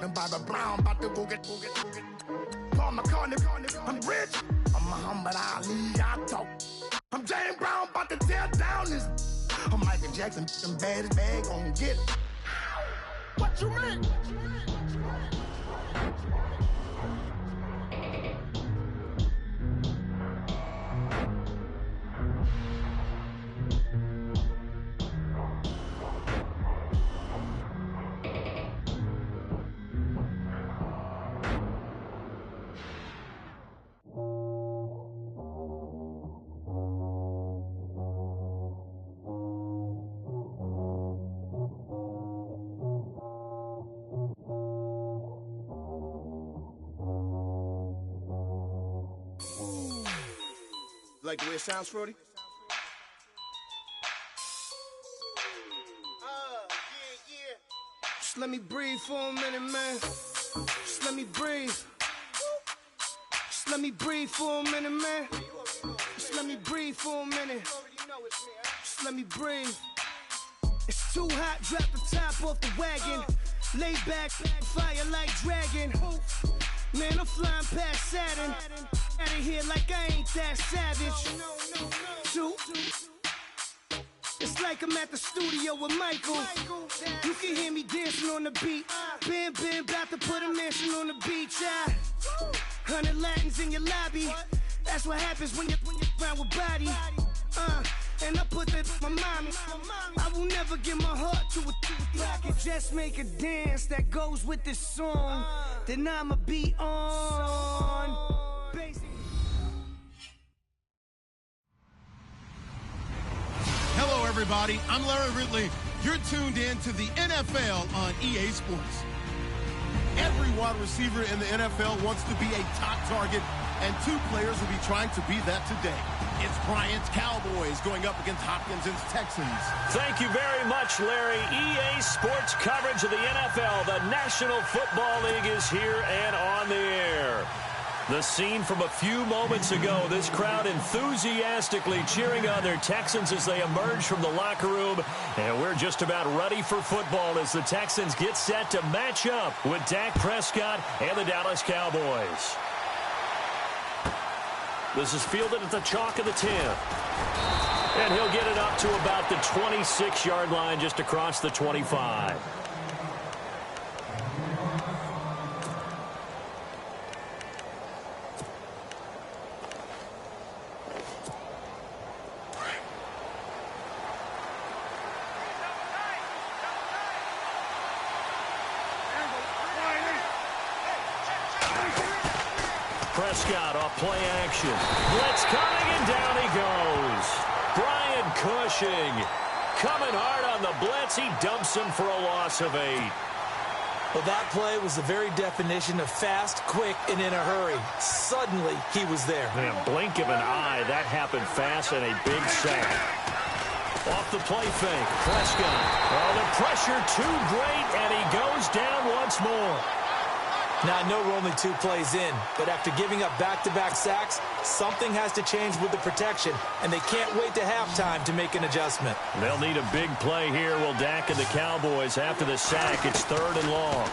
And by the brown, about to go get. Paul McCartney, I'm rich. I'm Muhammad Ali, I talk. I'm James Brown, about to tear down this. I'm Michael Jackson, them bad gon' get it. What you mean? Like the way it sounds, Frody? Yeah. Just let me breathe for a minute, man. Just let me breathe. Just let me breathe for a minute, man. Just let me breathe for a minute. Just let me breathe. It's too hot, drop the top off the wagon. Lay back, fire like dragon. Man, I'm flying past Saturn. Out of here like I ain't that savage. Two. It's like I'm at the studio with Michael. You can hear me dancing on the beat. Bam, about to put a mansion on the beach. 100 Latins in your lobby. That's what happens when you're around with body. And I put that in my mommy. I will never give my heart to a I can just make a dance that goes with this song. Then I'ma be on. Hello, everybody. I'm Larry Ridley. You're tuned in to the NFL on EA Sports. Every wide receiver in the NFL wants to be a top target, and two players will be trying to be that today. It's Bryant's Cowboys going up against Hopkinson's Texans. Thank you very much, Larry. EA Sports coverage of the NFL. The National Football League is here and on the air. The scene from a few moments ago, this crowd enthusiastically cheering on their Texans as they emerge from the locker room. And we're just about ready for football as the Texans get set to match up with Dak Prescott and the Dallas Cowboys. This is fielded at the chalk of the 10. And he'll get it up to about the 26-yard line just across the 25. Prescott off play action. Blitz coming, and down he goes. Brian Cushing coming hard on the blitz. He dumps him for a loss of 8. Well, that play was the very definition of fast, quick, and in a hurry. Suddenly, he was there. In a blink of an eye, that happened fast and a big sack. Off the play fake, Prescott. Oh, the pressure too great, and he goes down once more. Now, I know we're only 2 plays in, but after giving up back-to-back sacks, something has to change with the protection, and they can't wait to halftime to make an adjustment. They'll need a big play here, will Dak and the Cowboys. After the sack, it's 3rd and long.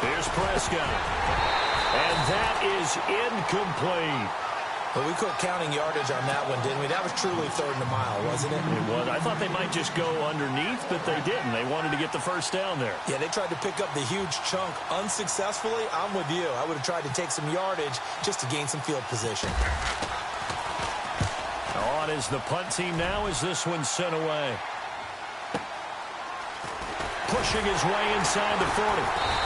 Here's Prescott. And that is incomplete. Well, we quit counting yardage on that one, didn't we? That was truly 3rd and a mile, wasn't it? It was. I thought they might just go underneath, but they didn't. They wanted to get the first down there. Yeah, they tried to pick up the huge chunk unsuccessfully. I'm with you. I would have tried to take some yardage just to gain some field position. On is the punt team now as this one's sent away. Pushing his way inside the 40.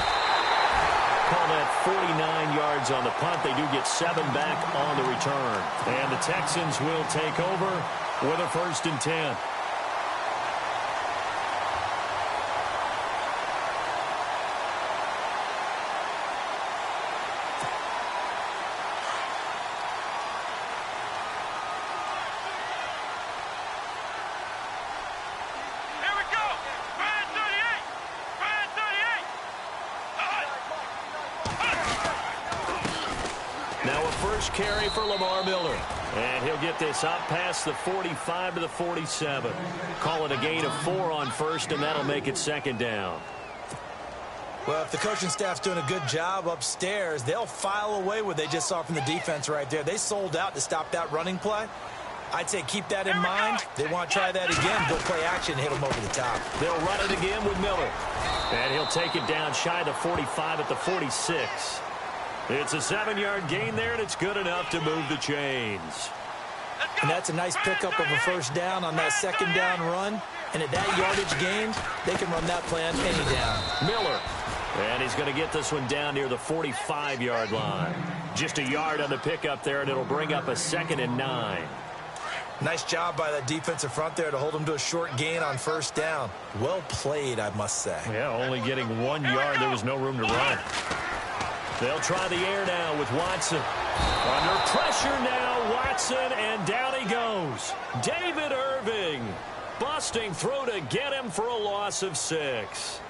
Call that 49 yards on the punt. They do get 7 back on the return. And the Texans will take over with a 1st and 10. Carry for Lamar Miller. And he'll get this up past the 45 to the 47. Call it a gain of 4 on 1st, and that'll make it 2nd down. Well, if the coaching staff's doing a good job upstairs, they'll file away what they just saw from the defense right there. They sold out to stop that running play. I'd say keep that in mind. They want to try that again, go play action, hit them over the top. They'll run it again with Miller. And he'll take it down shy of the 45 at the 46. It's a 7-yard gain there, and it's good enough to move the chains. And that's a nice pickup of a first down on that second down run. And at that yardage gain, they can run that play on any down. Miller. And he's going to get this one down near the 45-yard line. Just a yard on the pickup there, and it'll bring up a 2nd and 9. Nice job by that defensive front there to hold them to a short gain on first down. Well played, I must say. Yeah, only getting 1 yard. There was no room to run. They'll try the air now with Watson. Under pressure now, Watson, and down he goes. David Irving busting through to get him for a loss of 6.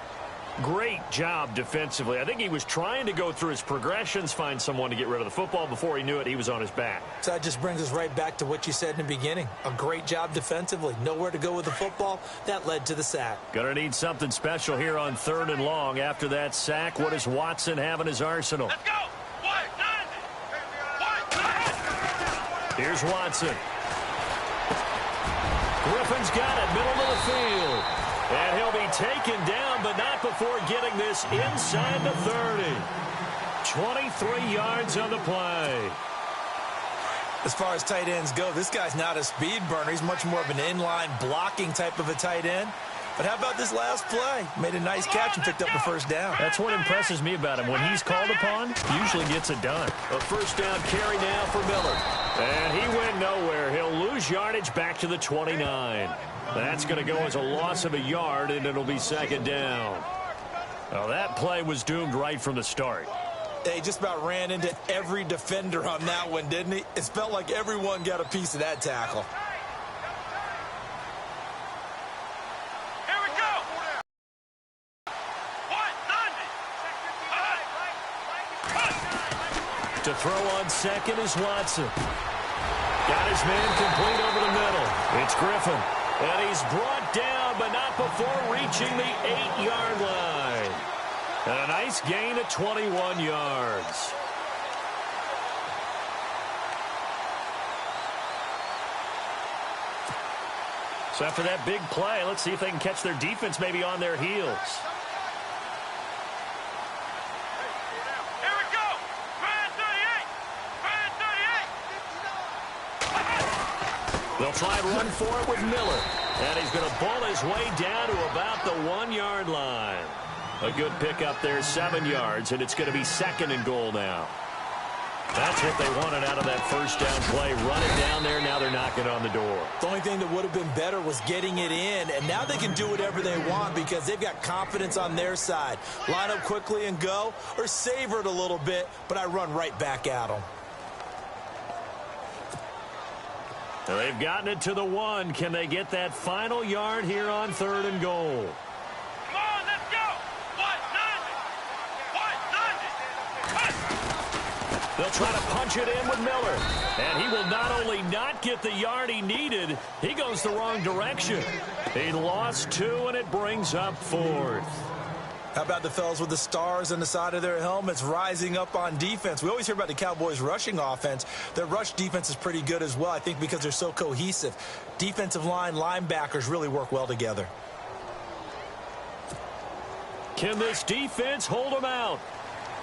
Great job defensively. I think he was trying to go through his progressions, find someone to get rid of the football. Before he knew it, he was on his back. So that just brings us right back to what you said in the beginning. A great job defensively. Nowhere to go with the football. That led to the sack. Gonna need something special here on 3rd and long. After that sack, what does Watson have in his arsenal? Let's go! Here's Watson. Griffin's got it, middle of the field. And he'll be taken down, but not before getting this inside the 30. 23 yards on the play. As far as tight ends go, this guy's not a speed burner. He's much more of an inline blocking type of a tight end. But how about this last play? Made a nice catch and picked up the first down. That's what impresses me about him. When he's called upon, usually gets it done. A first down carry now for Miller. And he went nowhere. He'll lose yardage back to the 29. That's going to go as a loss of a yard, and it'll be 2nd down. Well, that play was doomed right from the start. He just about ran into every defender on that one, didn't he? It felt like everyone got a piece of that tackle. Here we go! To throw on second is Watson. Got his man complete over the middle. It's Griffin. And he's brought down, but not before reaching the 8-yard line. And a nice gain of 21 yards. So after that big play, let's see if they can catch their defense maybe on their heels. Here we go! Grand 38! They'll try and run for it with Miller. And he's going to bull his way down to about the 1-yard line. A good pickup there, 7 yards, and it's going to be 2nd and goal now. That's what they wanted out of that first down play. Run it down there. Now they're knocking on the door. The only thing that would have been better was getting it in, and now they can do whatever they want because they've got confidence on their side. Line up quickly and go, or savor it a little bit, but I run right back at them. They've gotten it to the 1. Can they get that final yard here on 3rd and goal? Come on, let's go! 190! They'll try to punch it in with Miller. And he will not only not get the yard he needed, he goes the wrong direction. He lost 2, and it brings up 4th. How about the fellas with the stars on the side of their helmets rising up on defense? We always hear about the Cowboys' rushing offense. Their rush defense is pretty good as well, I think, because they're so cohesive. Defensive line, linebackers really work well together. Can this defense hold them out?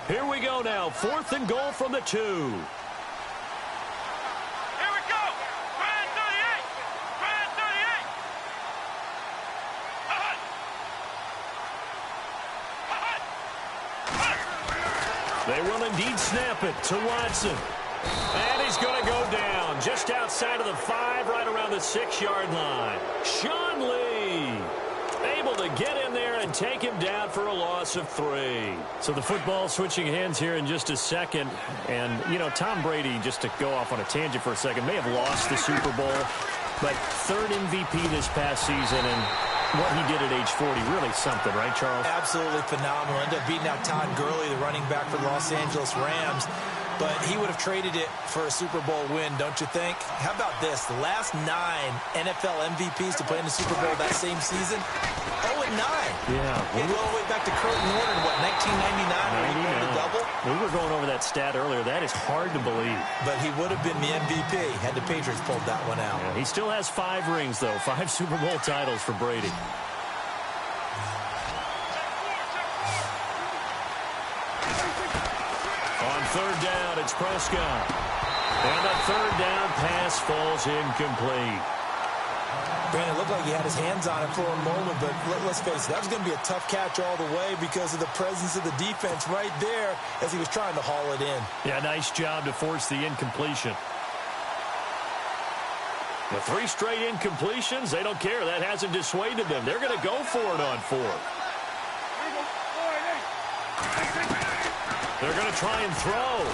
Here we go now. 4th and goal from the 2. Here we go! Grand 38! Grand 38! They will indeed snap it to Watson. And he's going to go down just outside of the 5, right around the 6-yard line. Sean Lee able to get in there and take him down for a loss of 3. So the football switching hands here in just a second. And, you know, Tom Brady, just to go off on a tangent for a second, may have lost the Super Bowl, but 3rd MVP this past season, and what he did at age 40, really something, right, Charles? Absolutely phenomenal. Ended up beating out Todd Gurley, the running back for the Los Angeles Rams. But he would have traded it for a Super Bowl win, don't you think? How about this? The last 9 NFL MVPs to play in the Super Bowl that same season, 0-9 Yeah. He go all the way back to Kurt Warner in, 1999 when he won the double? We were going over that stat earlier. That is hard to believe. But he would have been the MVP had the Patriots pulled that one out. Yeah, he still has 5 rings, though. 5 Super Bowl titles for Brady. On third down, it's Prescott. And the third down pass falls incomplete. Brandon, it looked like he had his hands on it for a moment, but let's face it, that was going to be a tough catch all the way because of the presence of the defense right there as he was trying to haul it in. Yeah, nice job to force the incompletion. The 3 straight incompletions, they don't care. That hasn't dissuaded them. They're going to go for it on 4th. They're going to try and throw.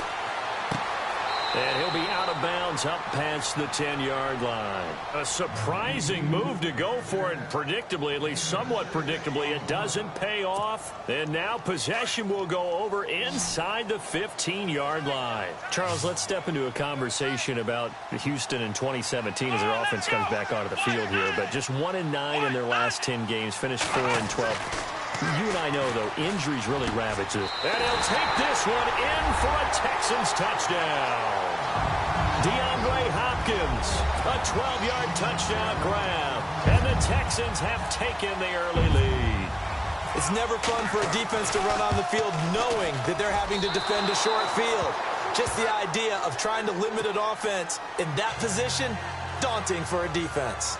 And he'll be out of bounds up past the 10-yard line. A surprising move to go for it. Predictably, at least somewhat predictably, it doesn't pay off. And now possession will go over inside the 15-yard line. Charles, let's step into a conversation about Houston in 2017 as their offense comes back onto the field here. But just 1-9 in their last 10 games, finished 4-12. You and I know, though, injuries really ravage it. And he'll take this one in for a Texans touchdown. DeAndre Hopkins, a 12-yard touchdown grab. And the Texans have taken the early lead. It's never fun for a defense to run on the field knowing that they're having to defend a short field. Just the idea of trying to limit an offense in that position, daunting for a defense.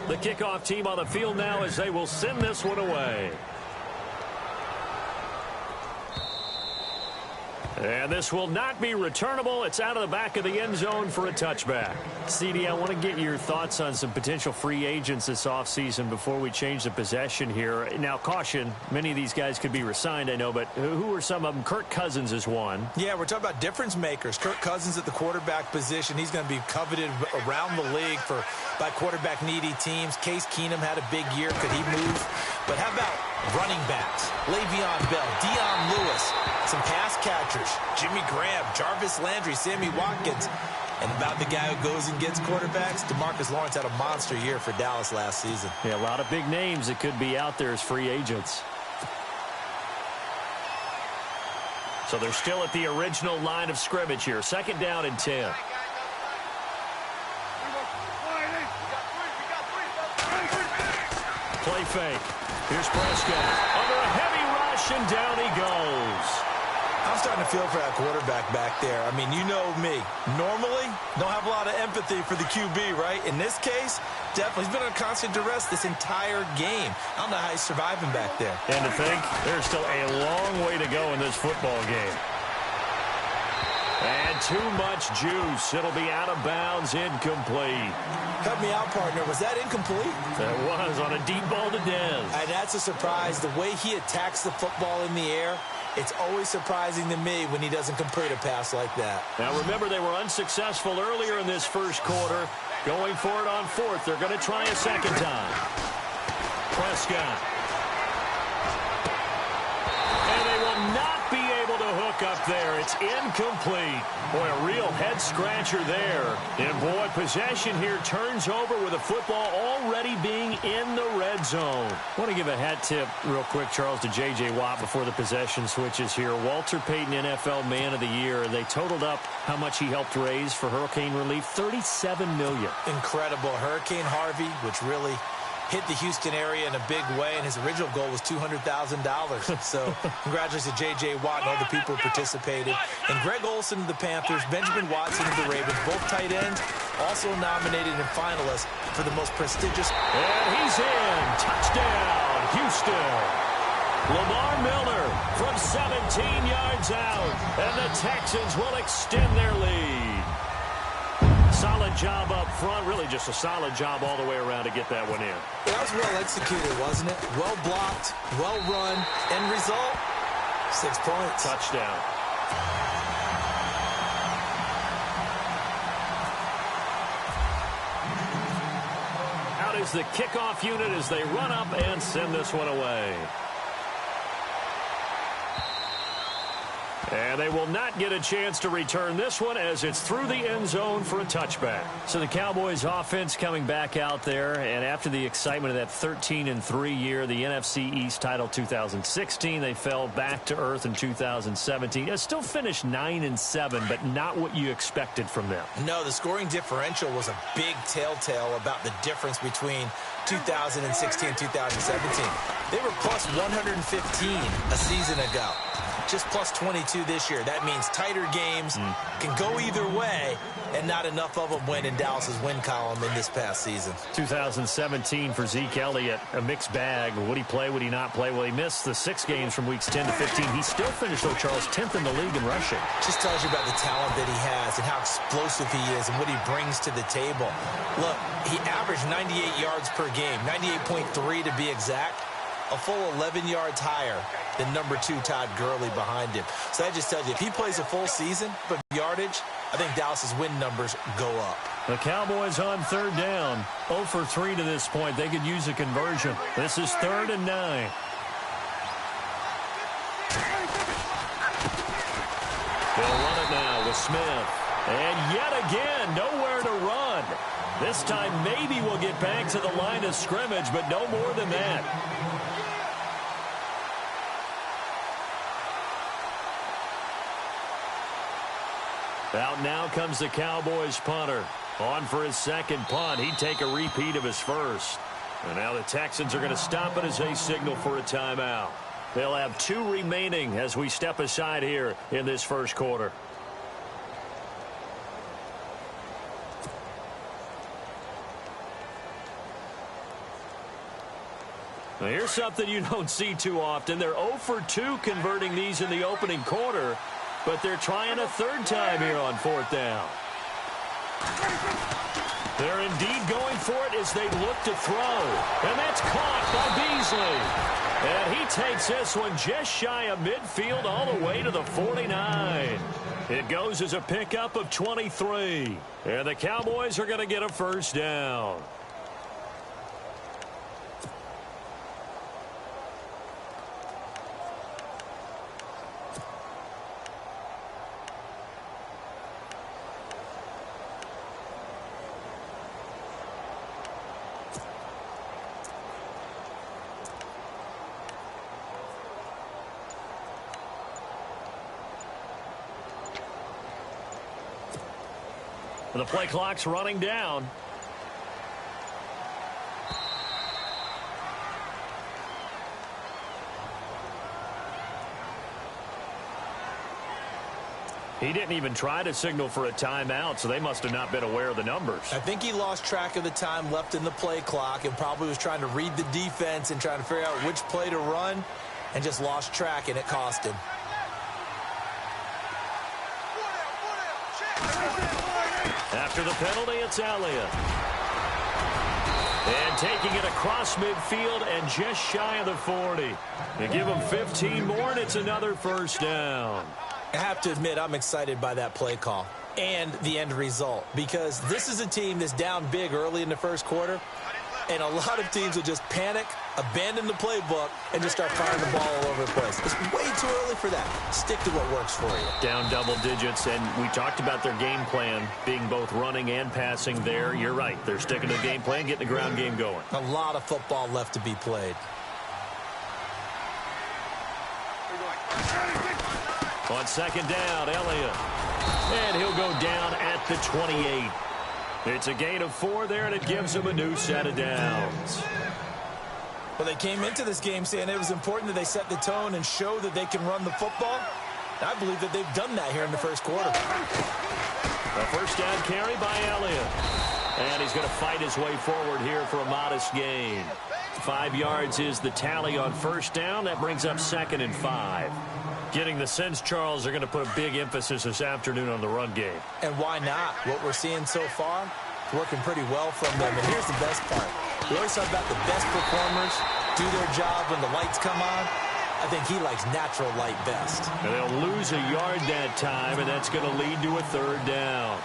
The kickoff team on the field now as they will send this one away. And this will not be returnable. It's out of the back of the end zone for a touchback. CD, I want to get your thoughts on some potential free agents this offseason before we change the possession here. Now, caution, many of these guys could be re-signed, I know, but who are some of them? Kirk Cousins is one. Yeah, we're talking about difference makers. Kirk Cousins at the quarterback position. He's going to be coveted around the league by quarterback-needy teams. Case Keenum had a big year. Could he move? But how about running backs? Le'Veon Bell, Dion Lewis, some pass catchers. Jimmy Graham, Jarvis Landry, Sammy Watkins. And about the guy who goes and gets quarterbacks, DeMarcus Lawrence had a monster year for Dallas last season. Yeah, a lot of big names that could be out there as free agents. So they're still at the original line of scrimmage here. 2nd down and 10. Play fake. Here's Prescott. Under a heavy rush, and down he goes. I'm starting to feel for that quarterback back there. I mean, you know me. Normally, don't have a lot of empathy for the QB, right? In this case, definitely. He's been under constant duress this entire game. I don't know how he's surviving back there. And to think, there's still a long way to go in this football game. And too much juice. It'll be out of bounds, incomplete. Help me out, partner. Was that incomplete? That was on a deep ball to Dez. And that's a surprise. The way he attacks the football in the air, it's always surprising to me when he doesn't complete a pass like that. Now, remember, they were unsuccessful earlier in this first quarter. Going for it on 4th. They're going to try a second time. Prescott. And they will not be able to hook up there. It's incomplete. Boy, a real head-scratcher there. And, boy, possession here turns over with the football already being in the red zone. I want to give a hat tip real quick, Charles, to J.J. Watt before the possession switches here. Walter Payton, NFL Man of the Year. They totaled up how much he helped raise for hurricane relief, $37 million. Incredible. Hurricane Harvey, which really hit the Houston area in a big way, and his original goal was $200,000. So congratulations to J.J. Watt and all the people who participated. And Greg Olsen of the Panthers, Benjamin Watson of the Ravens, both tight ends, also nominated and finalists for the most prestigious. And he's in. Touchdown, Houston. Lamar Miller from 17 yards out, and the Texans will extend their lead. Solid job up front, really just a solid job all the way around to get that one in. That was well executed, wasn't it? Well blocked, well run. End result, 6 points. Touchdown. Out is the kickoff unit as they run up and send this one away. And they will not get a chance to return this one as it's through the end zone for a touchback. So the Cowboys offense coming back out there, and after the excitement of that 13-3 year, the NFC East title 2016, they fell back to earth in 2017. They still finished 9-7, but not what you expected from them. No, the scoring differential was a big telltale about the difference between 2016 and 2017. They were plus 115 a season ago. Just plus 22 this year. That means tighter games can go either way, and not enough of them win in Dallas's win column in this past season. 2017 for Zeke Elliott, a mixed bag. Would he play? Would he not play? Well, he missed the 6 games from weeks 10 to 15. He still finished, though, Charles, 10th in the league in rushing. Just tells you about the talent that he has and how explosive he is and what he brings to the table. Look, he averaged 98 yards per game, 98.3 to be exact. A full 11 yards higher than number 2 Todd Gurley behind him. So that just tells you, if he plays a full season, but yardage, I think Dallas's win numbers go up. The Cowboys on 3rd down. 0 for 3 to this point. They could use a conversion. This is 3rd and 9. They'll run it now with Smith. And yet again, nowhere to run. This time maybe we'll get back to the line of scrimmage, but no more than that. Out now comes the Cowboys punter. On for his second punt. He'd take a repeat of his first. And now the Texans are going to stop it as they signal for a timeout. They'll have 2 remaining as we step aside here in this first quarter. Now here's something you don't see too often. They're 0 for 2 converting these in the opening quarter. But they're trying a 3rd time here on 4th down. They're indeed going for it as they look to throw. And that's caught by Beasley. And he takes this one just shy of midfield all the way to the 49. It goes as a pickup of 23. And the Cowboys are going to get a 1st down. The play clock's running down. He didn't even try to signal for a timeout, so they must have not been aware of the numbers. I think he lost track of the time left in the play clock and probably was trying to read the defense and trying to figure out which play to run and just lost track, and it cost him. After the penalty, it's Elliott. And taking it across midfield and just shy of the 40. They give him 15 more, and it's another 1st down. I have to admit, I'm excited by that play call and the end result, because this is a team that's down big early in the first quarter, and a lot of teams will just panic, abandon the playbook, and just start firing the ball all over the place. It's way too early for that. Stick to what works for you. Down double digits, and we talked about their game plan being both running and passing there. You're right. They're sticking to the game plan, getting the ground game going. A lot of football left to be played. On 2nd down, Elliott. And he'll go down at the 28. It's a gain of 4 there, and it gives them a new set of downs. Well, they came into this game saying it was important that they set the tone and show that they can run the football. I believe that they've done that here in the first quarter. A 1st down carry by Elliott. And he's going to fight his way forward here for a modest gain. 5 yards is the tally on 1st down. That brings up 2nd and 5. Getting the sense, Charles, are going to put a big emphasis this afternoon on the run game. And why not? What we're seeing so far, working pretty well from them. And here's the best part. We always talk about the best performers do their job when the lights come on. I think he likes natural light best. And they'll lose a yard that time, and that's going to lead to a 3rd down.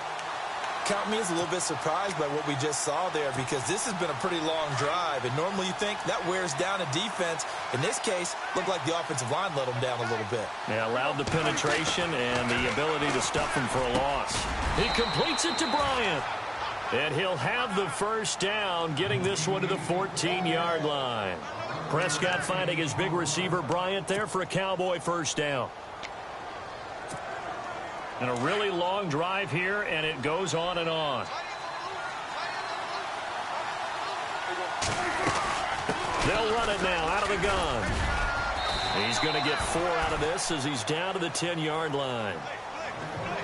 Count me as a little bit surprised by what we just saw there, because this has been a pretty long drive, and normally you think that wears down a defense. In this case, looked like the offensive line let them down a little bit. Yeah, allowed the penetration and the ability to stuff him for a loss. He completes it to Bryant, and he'll have the first down, getting this one to the 14-yard line. Prescott finding his big receiver Bryant there for a Cowboy first down. And a really long drive here, and it goes on and on. They'll run it now out of the gun. He's going to get 4 out of this as he's down to the 10-yard line.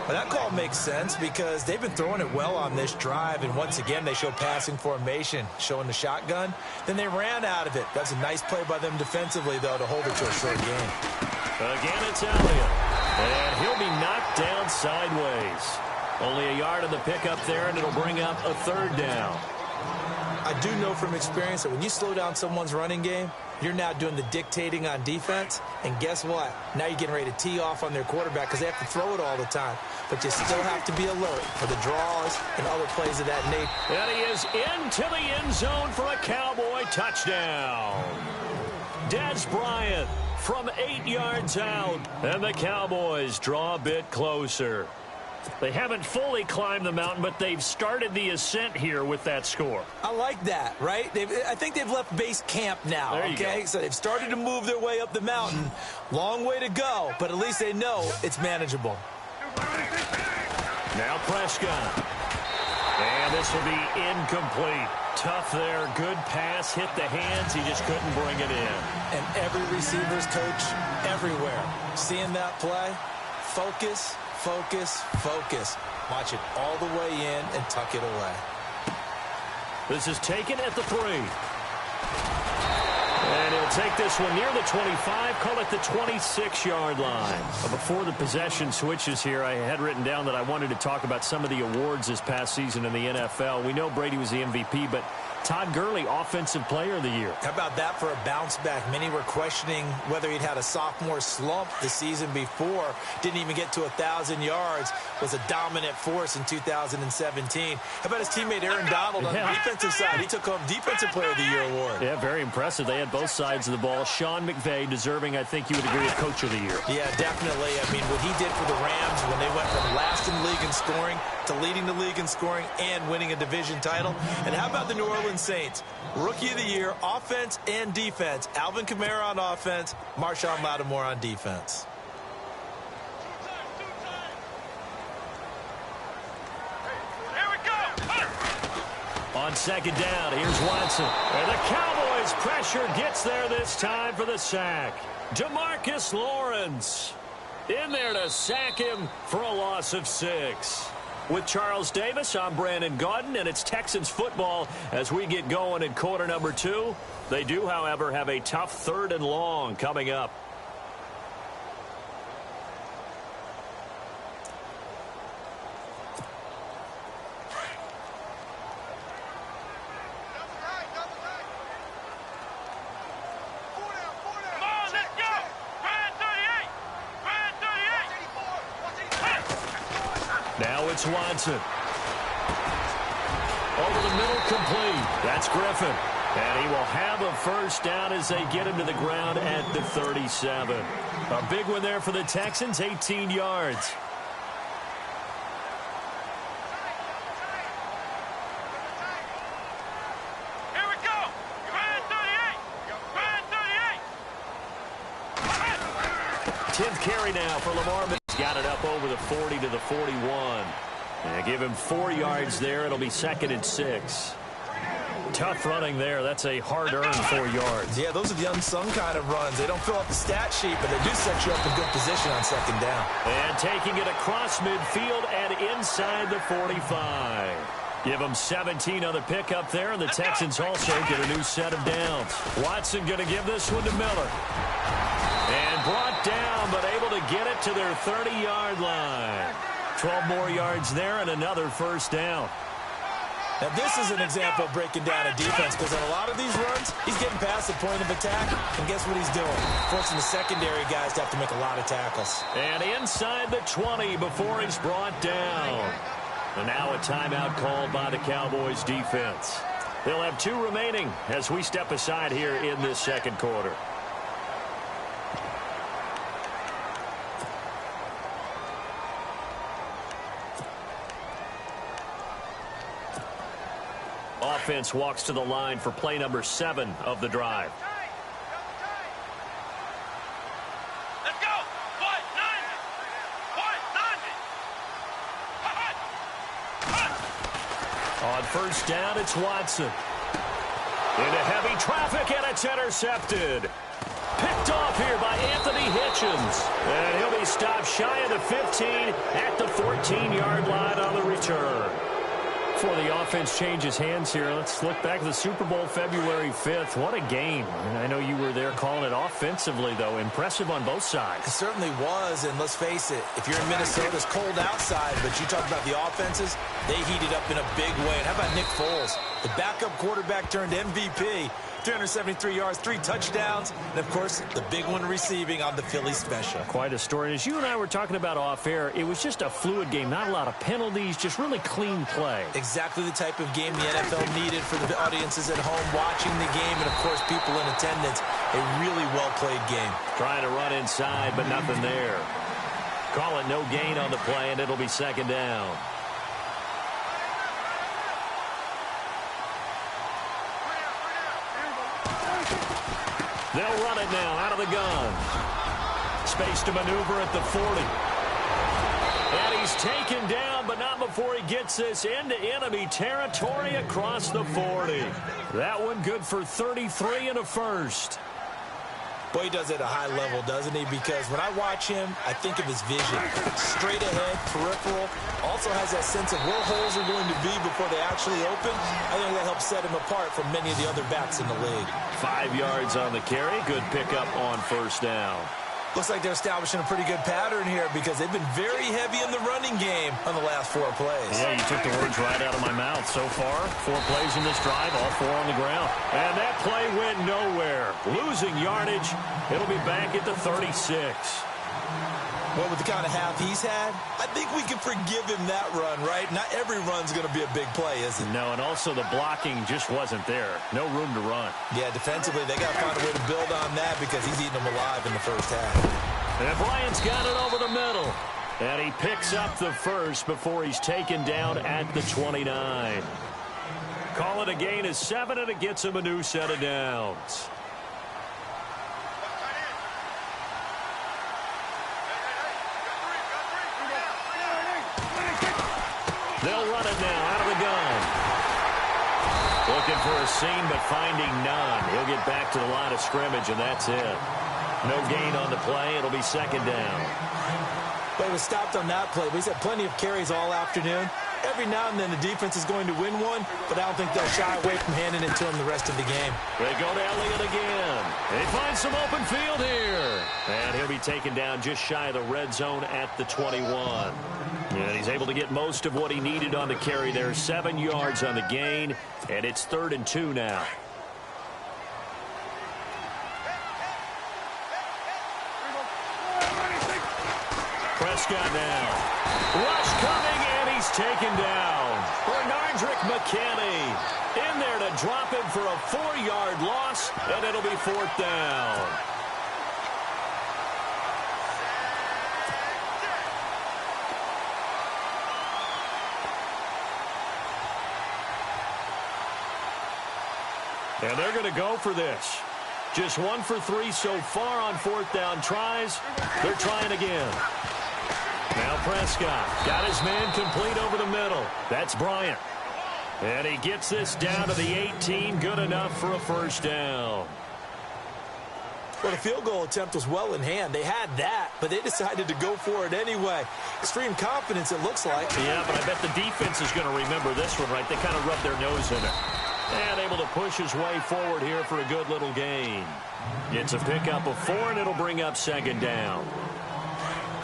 Well, that call makes sense because they've been throwing it well on this drive, and once again they show passing formation, showing the shotgun. Then they ran out of it. That's a nice play by them defensively, though, to hold it to a short game. Again, it's Elliott. And he'll be knocked down sideways. Only a yard on the pickup there, and it'll bring up a third down. I do know from experience that when you slow down someone's running game, you're now doing the dictating on defense. And guess what? Now you're getting ready to tee off on their quarterback because they have to throw it all the time. But you still have to be alert for the draws and other plays of that nature. And he is into the end zone for a Cowboy touchdown. Des Bryant from 8 yards out, and the Cowboys draw a bit closer. They haven't fully climbed the mountain, but they've started the ascent here with that score. I like that, right? I think they've left base camp now, okay? So they've started to move their way up the mountain. Long way to go, but at least they know it's manageable. Now Prescott. And this will be incomplete. Tough there. Good pass. Hit the hands. He just couldn't bring it in. And every receiver's coach everywhere. Seeing that play, focus, focus, focus. Watch it all the way in and tuck it away. This is taken at the 3. And he'll take this one near the 25, call it the 26-yard line. Before the possession switches here, I had written down that I wanted to talk about some of the awards this past season in the NFL. We know Brady was the MVP, but Todd Gurley, Offensive Player of the Year. How about that for a bounce back? Many were questioning whether he'd had a sophomore slump the season before. Didn't even get to 1,000 yards. Was a dominant force in 2017. How about his teammate Aaron Donald on the defensive side? He took home Defensive Player of the Year award. Yeah, very impressive. They had both sides of the ball. Sean McVay deserving, I think you would agree, of Coach of the Year. Yeah, definitely. I mean, what he did for the Rams when they went from last in the league in scoring to leading the league in scoring and winning a division title. And how about the New Orleans Saints? Rookie of the Year, offense and defense. Alvin Kamara on offense, Marshawn Lattimore on defense. Here we go. On second down, here's Watson. And the Cowboys pressure gets there this time for the sack. DeMarcus Lawrence in there to sack him for a loss of 6. With Charles Davis, I'm Brandon Gaudin, and it's Texans football as we get going in quarter number 2. They do, however, have a tough 3rd and long coming up. Come on, let's go. Grind 38. Grind 38. Now it's Watson. Over the middle, complete. That's Griffin. And he will have a first down as they get him to the ground at the 37. A big one there for the Texans, 18 yards. Here we go. Grind 38. Grind 38. 10th carry now for Lamar. He's got it up over the 40 to the 41. And give him 4 yards there. It'll be 2nd and 6. Tough running there. That's a hard-earned 4 yards. Yeah, those are the unsung kind of runs. They don't fill up the stat sheet, but they do set you up in good position on second down. And taking it across midfield and inside the 45. Give them 17 on the pickup there, and the Texans also get a new set of downs. Watson going to give this one to Miller. And brought down, but able to get it to their 30-yard line. 12 more yards there and another first down. Now, this is an example of breaking down a defense because on a lot of these runs, he's getting past the point of attack, and guess what he's doing? Forcing the secondary guys to have to make a lot of tackles. And inside the 20 before he's brought down. And now a timeout called by the Cowboys defense. They'll have 2 remaining as we step aside here in this second quarter. Offense walks to the line for play number 7 of the drive. Let's go. What? 90. On first down, it's Watson. Into heavy traffic, and it's intercepted. Picked off here by Anthony Hitchens. And he'll be stopped shy of the 15 at the 14-yard line on the return. Before the offense changes hands here, let's look back at the Super Bowl February 5th. What a game. And I know you were there calling it offensively, though. Impressive on both sides. It certainly was, and let's face it, if you're in Minnesota, it's cold outside, but you talk about the offenses, they heated up in a big way. And how about Nick Foles, the backup quarterback turned MVP, 373 yards, 3 touchdowns, and, of course, the big one receiving on the Philly special. Quite a story. And as you and I were talking about off air, it was just a fluid game, not a lot of penalties, just really clean play. Exactly the type of game the NFL needed for the audiences at home watching the game and, of course, people in attendance. A really well-played game. Trying to run inside, but nothing there. Call it no gain on the play, and it'll be second down. They'll run it now out of the gun. Space to maneuver at the 40. And he's taken down, but not before he gets this into enemy territory across the 40. That one good for 33 and a first. Boy, he does it at a high level, doesn't he? Because when I watch him, I think of his vision. Straight ahead, peripheral. Also has that sense of where holes are going to be before they actually open. I think that helps set him apart from many of the other backs in the league. 5 yards on the carry. Good pickup on first down. Looks like they're establishing a pretty good pattern here because they've been very heavy in the running game on the last 4 plays. Yeah, you took the words right out of my mouth. So far, 4 plays in this drive, all 4 on the ground. And that play went nowhere. Losing yardage. It'll be back at the 36. Well, with the kind of half he's had, I think we can forgive him that run, right? Not every run's going to be a big play, is it? No, and also the blocking just wasn't there. No room to run. Yeah, defensively, they got to find a way to build on that because he's eating them alive in the first half. And Bryant's got it over the middle. And he picks up the first before he's taken down at the 29. Call it a gain of 7, and it gets him a new set of downs. They'll run it now out of the gun. Looking for a seam, but finding none. He'll get back to the line of scrimmage, and that's it. No gain on the play. It'll be second down. But he was stopped on that play. He's had plenty of carries all afternoon. Every now and then the defense is going to win one, but I don't think they'll shy away from handing it to him the rest of the game. They go to Elliott again. They find some open field here. And he'll be taken down just shy of the red zone at the 21. And he's able to get most of what he needed on the carry there. 7 yards on the gain, and it's 3rd and 2 now. Prescott now. Rush coming, and he's taken down. Bernardrick McKinney in there to drop him for a 4-yard loss, and it'll be 4th down. And they're going to go for this. Just 1 for 3 so far on 4th down tries. They're trying again. Now Prescott got his man complete over the middle. That's Bryant. And he gets this down to the 18. Good enough for a first down. Well, the field goal attempt was well in hand. They had that, but they decided to go for it anyway. Extreme confidence, it looks like. Yeah, but I bet the defense is going to remember this one, right? They kind of rubbed their nose in it. And able to push his way forward here for a good little gain. It's a pickup of 4, and it'll bring up second down.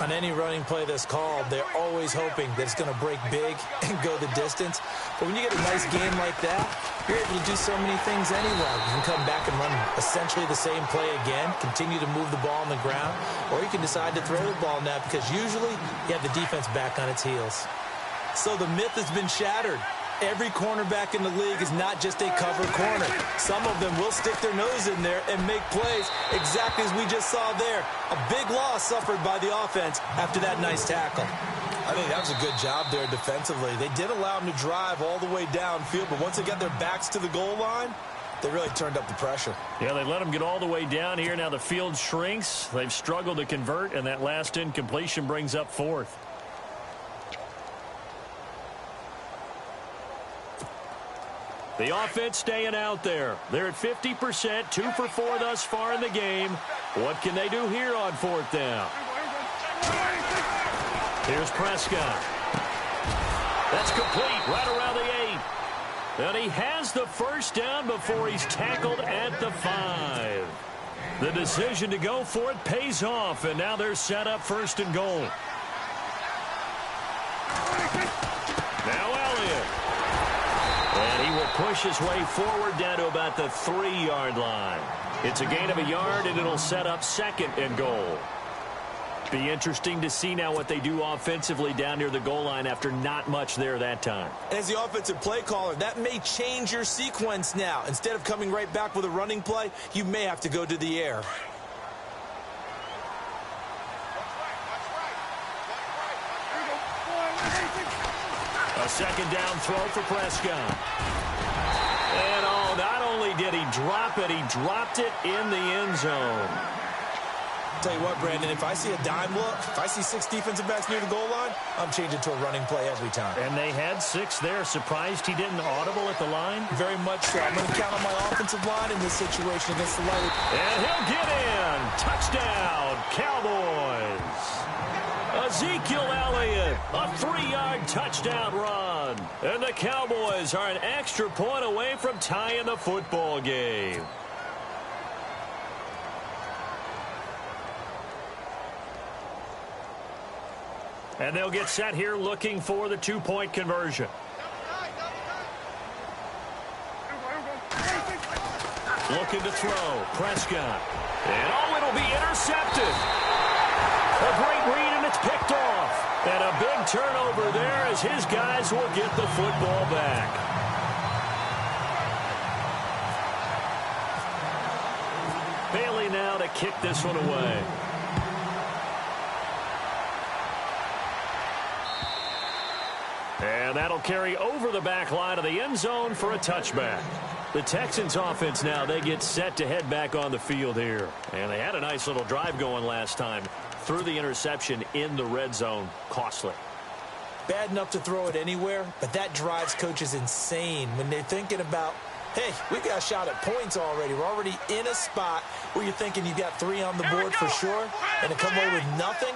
On any running play that's called, they're always hoping that it's going to break big and go the distance. But when you get a nice game like that, you're able to do so many things anyway. You can come back and run essentially the same play again, continue to move the ball on the ground, or you can decide to throw the ball now because usually you have the defense back on its heels. So the myth has been shattered. Every cornerback in the league is not just a cover corner. Some of them will stick their nose in there and make plays exactly as we just saw there. A big loss suffered by the offense after that nice tackle. I think that was a good job there defensively. They did allow them to drive all the way downfield, but once they got their backs to the goal line, they really turned up the pressure. Yeah, they let them get all the way down here. Now the field shrinks. They've struggled to convert, and that last incompletion brings up fourth. The offense staying out there. They're at 50%, 2 for 4 thus far in the game. What can they do here on fourth down? Here's Prescott. That's complete right around the 8. And he has the first down before he's tackled at the 5. The decision to go for it pays off, and now they're set up first and goal. Now Elliott. And he will push his way forward down to about the 3-yard line. It's a gain of a yard, and it'll set up second and goal. Be interesting to see now what they do offensively down near the goal line after not much there that time. As the offensive play caller, that may change your sequence now. Instead of coming right back with a running play, you may have to go to the air. A second down throw for Prescott. And not only did he drop it, he dropped it in the end zone. Tell you what, Brandon, if I see a dime look, if I see 6 defensive backs near the goal line, I'm changing to a running play every time. And they had 6 there. Surprised he didn't audible at the line? Very much so. I'm going to count on my offensive line in this situation against the Lightning. And he'll get in. Touchdown, Cowboys. Ezekiel Elliott, a 3-yard touchdown run. And the Cowboys are an extra point away from tying the football game. And they'll get set here looking for the 2-point conversion. Looking to throw. Prescott. And it'll be intercepted. A great read, and it's picked off. And a big turnover there as his guys will get the football back. Bailey now to kick this one away. And that'll carry over the back line of the end zone for a touchback. The Texans offense now, they get set to head back on the field here. And they had a nice little drive going last time. Threw the interception in the red zone. Costly. Bad enough to throw it anywhere, but that drives coaches insane when they're thinking about, hey, we got a shot at points already. We're already in a spot where you're thinking you got 3 on the board for sure, and to come away with nothing,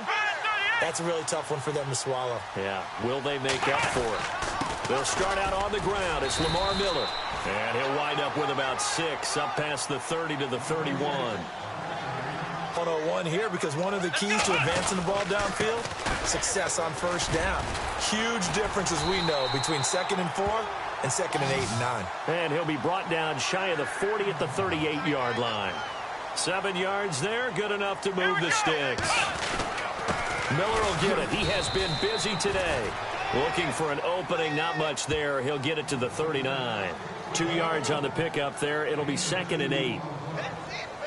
that's a really tough one for them to swallow. Yeah, will they make up for it? They'll start out on the ground. It's Lamar Miller. And he'll wind up with about 6 up past the 30 to the 31. 101 here because one of the keys to advancing the ball downfield, success on first down. Huge difference, as we know, between 2nd and 4 and 2nd and 8 and 9. And he'll be brought down shy of the 40 at the 38-yard line. 7 yards there, good enough to move the sticks. Miller will get it. He has been busy today. Looking for an opening, not much there. He'll get it to the 39. 2 yards on the pickup there. It'll be 2nd and 8.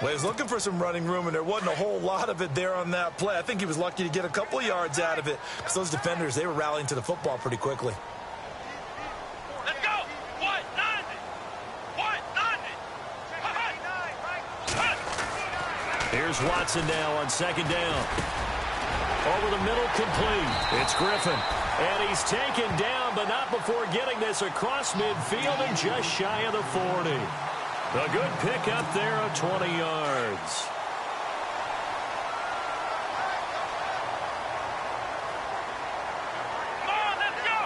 Well, he was looking for some running room, and there wasn't a whole lot of it there on that play. I think he was lucky to get a couple of yards out of it because those defenders, they were rallying to the football pretty quickly. Let's go! What? 90! What? 90! Here's Watson now on 2nd down. Over the middle, complete. It's Griffin. And he's taken down, but not before getting this across midfield and just shy of the 40. A good pickup there of 20 yards. Come on, let's go!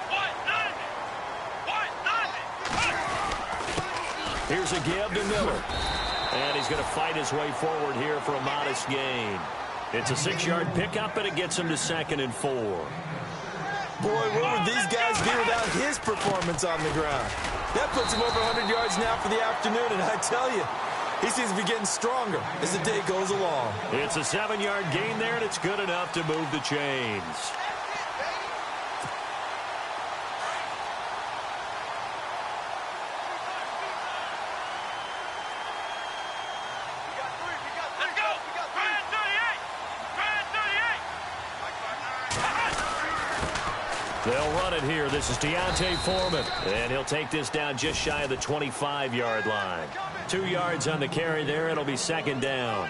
What? 90! What? 90! Here's a give to Miller. And he's going to fight his way forward here for a modest gain. It's a 6-yard pickup, and it gets him to 2nd and 4. Boy, where would these guys be without his performance on the ground? That puts him over 100 yards now for the afternoon, and I tell you, he seems to be getting stronger as the day goes along. It's a 7-yard gain there, and it's good enough to move the chains. They'll run it here. This is Deontay Foreman. And he'll take this down just shy of the 25-yard line. 2 yards on the carry there. It'll be second down.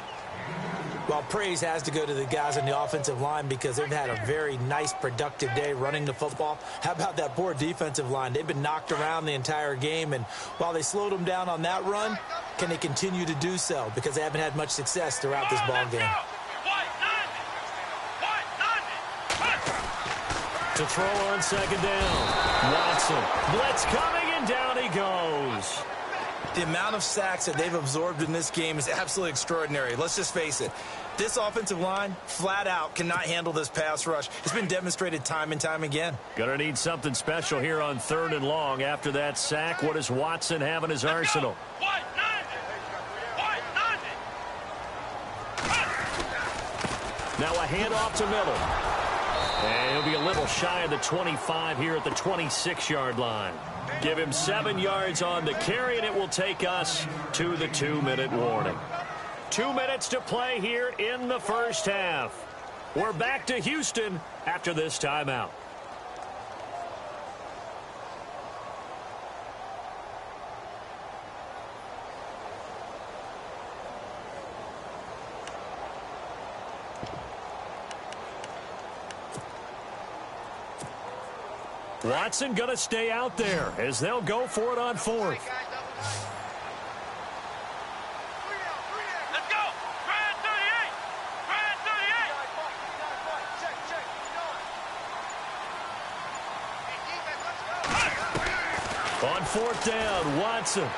Well, praise has to go to the guys on the offensive line because they've had a very nice, productive day running the football. How about that poor defensive line? They've been knocked around the entire game, and while they slowed them down on that run, can they continue to do so? Because they haven't had much success throughout this ball game. To throw on second down. Watson. Blitz coming, and down he goes. The amount of sacks that they've absorbed in this game is absolutely extraordinary. Let's just face it. This offensive line, flat out, cannot handle this pass rush. It's been demonstrated time and time again. Gonna need something special here on 3rd and long. After that sack, what does Watson have in his arsenal? Now a handoff to Miller. And he'll be a little shy of the 25 here at the 26-yard line. Give him 7 yards on the carry, and it will take us to the 2-minute warning. 2 minutes to play here in the first half. We're back to Houston after this timeout. Watson going to stay out there as they'll go for it on 4th. Let's go. Grand 38. Grand 38. On 4th down, Watson.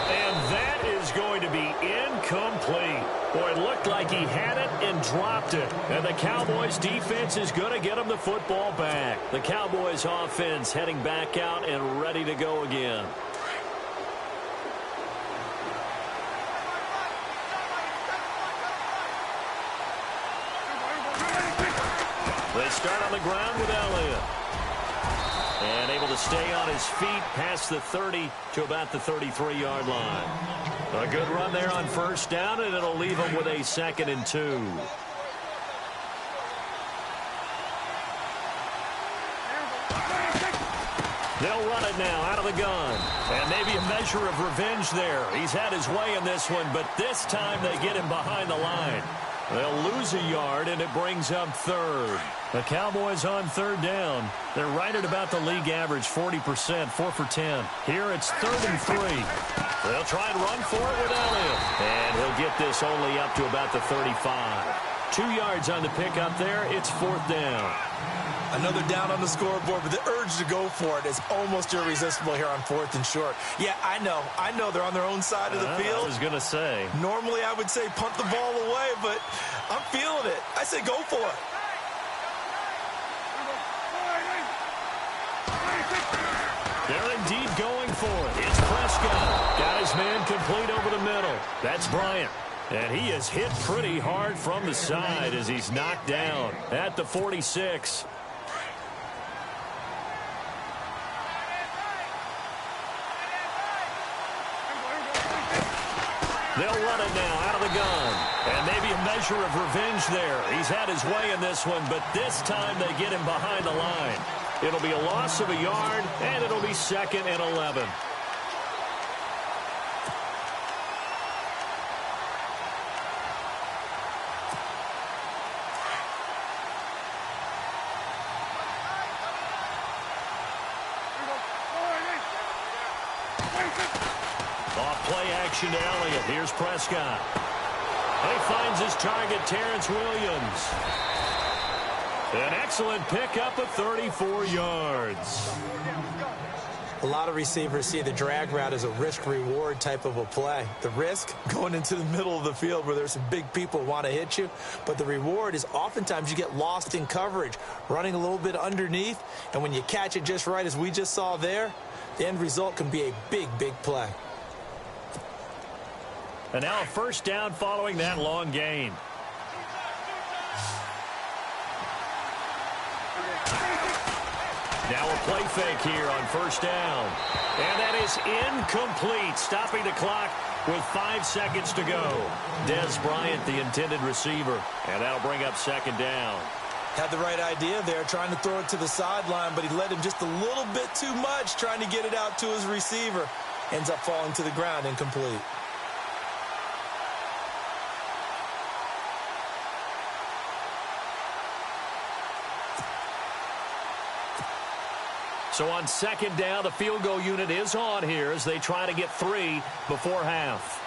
And that is going to be incomplete. Boy, it looked like he had it and dropped it. And the Cowboys defense is going to get him the football back. The Cowboys offense heading back out and ready to go again. They start on the ground with Elliott. And able to stay on his feet past the 30 to about the 33-yard line. A good run there on 1st down, and it'll leave him with a 2nd and 2. They'll run it now out of the gun. And maybe a measure of revenge there. He's had his way in this one, but this time they get him behind the line. They'll lose a yard, and it brings up 3rd. The Cowboys on 3rd down. They're right at about the league average, 40%, 4 for 10. Here it's 3rd and 3. They'll try and run for it with Elliott. And he'll get this only up to about the 35. 2 yards on the pickup there. It's 4th down. Another down on the scoreboard, but the urge to go for it is almost irresistible here on 4th and short. Yeah, I know they're on their own side of the field. I was going to say. Normally I would say punt the ball away, but I'm feeling it. I say go for it. They're indeed going for it. It's Prescott. Got his man complete over the middle. That's Bryant. And he is hit pretty hard from the side as he's knocked down at the 46. They'll run it now out of the gun. And maybe a measure of revenge there. He's had his way in this one, but this time they get him behind the line. It'll be a loss of a yard, and it'll be 2nd and 11. Play action to Elliott. Here's Prescott. He finds his target, Terrence Williams. An excellent pickup of 34 yards. A lot of receivers see the drag route as a risk-reward type of a play. The risk, going into the middle of the field where there's some big people who want to hit you. But the reward is oftentimes you get lost in coverage, running a little bit underneath. And when you catch it just right, as we just saw there, the end result can be a big, big play. And now a 1st down following that long gain. Now a play fake here on 1st down. And that is incomplete, stopping the clock with 5 seconds to go. Des Bryant, the intended receiver. And that'll bring up 2nd down. Had the right idea there, trying to throw it to the sideline, but he led him just a little bit too much, trying to get it out to his receiver. Ends up falling to the ground, incomplete. So on second down, the field goal unit is on here as they try to get 3 before half.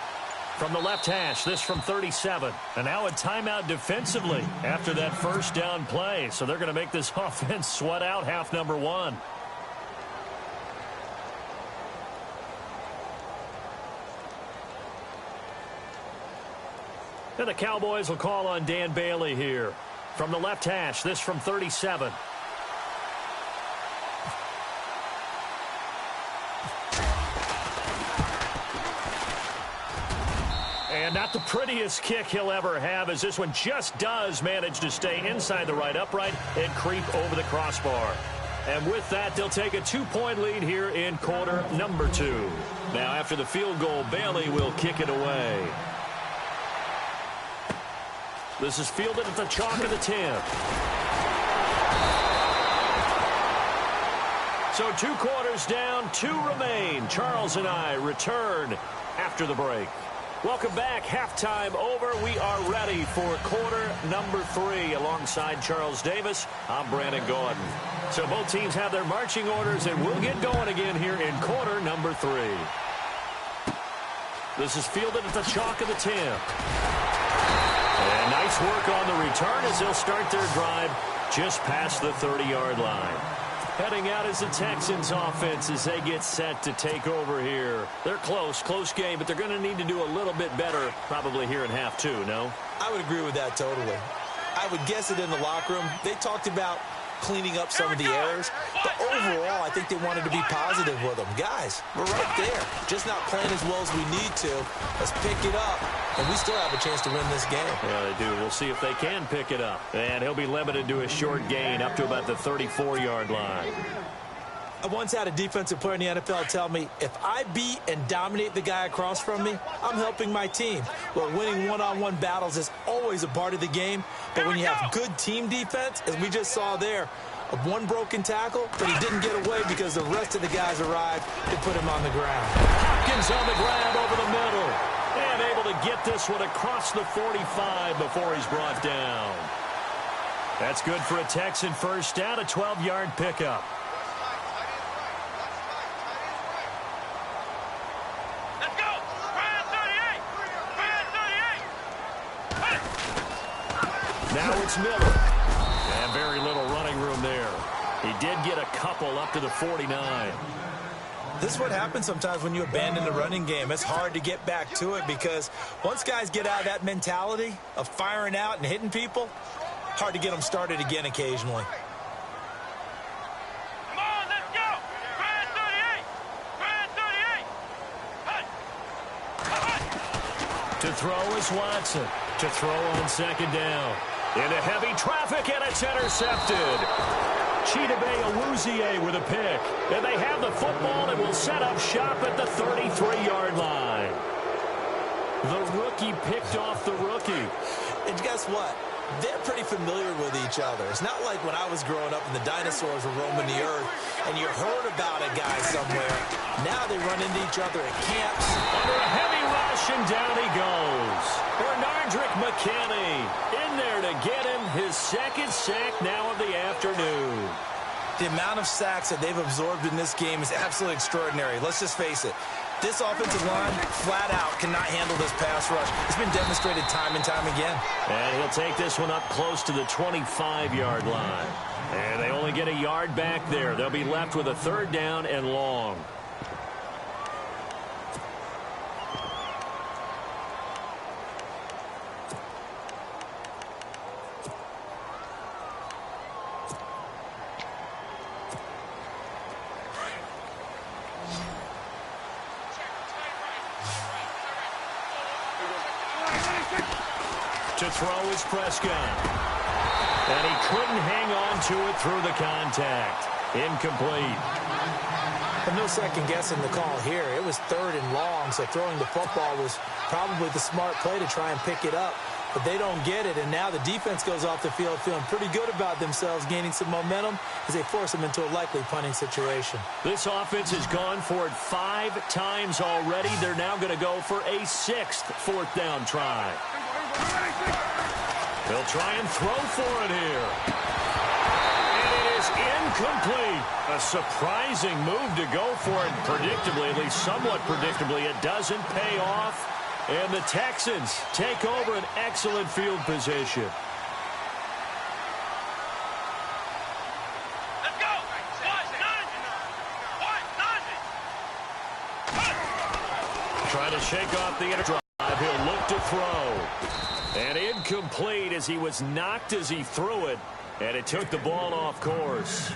From the left hash, this from 37. And now a timeout defensively after that first down play. So they're going to make this offense sweat out half number 1. And the Cowboys will call on Dan Bailey here. From the left hash, this from 37. And not the prettiest kick he'll ever have, as this one just does manage to stay inside the right upright and creep over the crossbar. And with that, they'll take a 2-point lead here in quarter number 2. Now, after the field goal, Bailey will kick it away. This is fielded at the chalk of the 10. So 2 quarters down, 2 remain. Charles and I return after the break. Welcome back. Halftime over. We are ready for quarter number 3. Alongside Charles Davis, I'm Brandon Gordon. So both teams have their marching orders, and we'll get going again here in quarter number 3. This is fielded at the chalk of the 10. And nice work on the return as they'll start their drive just past the 30-yard line. Heading out is the Texans offense as they get set to take over here. They're close game, but they're going to need to do a little bit better probably here in half 2, no? I would agree with that totally. I would guess it in the locker room. They talked about cleaning up some of the errors, but overall, I think they wanted to be positive with them. Guys, we're right there. Just not playing as well as we need to. Let's pick it up, and we still have a chance to win this game. Yeah, they do. We'll see if they can pick it up. And he'll be limited to a short gain up to about the 34-yard line. I once had a defensive player in the NFL tell me, if I beat and dominate the guy across from me, I'm helping my team. Well, winning one-on-one battles is always a part of the game, but when you have good team defense, as we just saw there, one broken tackle, but he didn't get away because the rest of the guys arrived to put him on the ground. Hopkins on the grab over the middle, and able to get this one across the 45 before he's brought down. That's good for a Texan first down, a 12-yard pickup. Now it's Miller. And very little running room there. He did get a couple up to the 49. This is what happens sometimes when you abandon the running game. It's hard to get back to it because once guys get out of that mentality of firing out and hitting people, hard to get them started again occasionally. Come on, let's go. Grand 38. To throw is Watson. To throw on second down. Into heavy traffic, and it's intercepted. Chidobe Awuzie with a pick. And they have the football and will set up shop at the 33-yard line. The rookie picked off the rookie. And guess what? They're pretty familiar with each other. It's not like when I was growing up and the dinosaurs were roaming the earth and you heard about a guy somewhere. Now they run into each other at camps. Under a heavy rush, and down he goes. Bernardrick McKinney in there to get him his second sack now of the afternoon. The amount of sacks that they've absorbed in this game is absolutely extraordinary. Let's just face it. This offensive line, flat out, cannot handle this pass rush. It's been demonstrated time and time again. And he'll take this one up close to the 25-yard line. And they only get a yard back there. They'll be left with a third down and long. To throw is Prescott. And he couldn't hang on to it through the contact. Incomplete. And no second guessing the call here. It was third and long, so throwing the football was probably the smart play to try and pick it up. but they don't get it, and now the defense goes off the field feeling pretty good about themselves, gaining some momentum as they force them into a likely punting situation. This offense has gone for it 5 times already. They're now going to go for a 6th fourth down try. They'll try and throw for it here. Incomplete. A surprising move to go for it. Predictably, at least somewhat predictably, it doesn't pay off. And the Texans take over an excellent field position. Let's go. Trying to shake off the inner drive. He'll look to throw. And incomplete as he was knocked as he threw it. And it took the ball off course.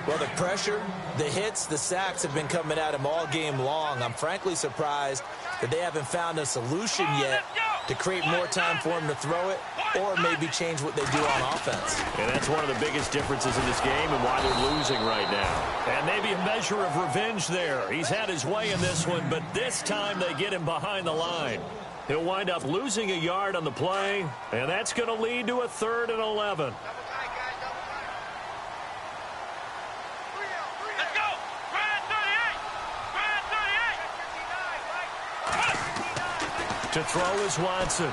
Well, the pressure, the hits, the sacks have been coming at him all game long. I'm frankly surprised that they haven't found a solution yet to create more time for him to throw it or maybe change what they do on offense. And that's one of the biggest differences in this game and why they're losing right now. And maybe a measure of revenge there. He's had his way in this one, but this time they get him behind the line. He'll wind up losing a yard on the play, and that's going to lead to a 3rd and 11. To throw is Watson.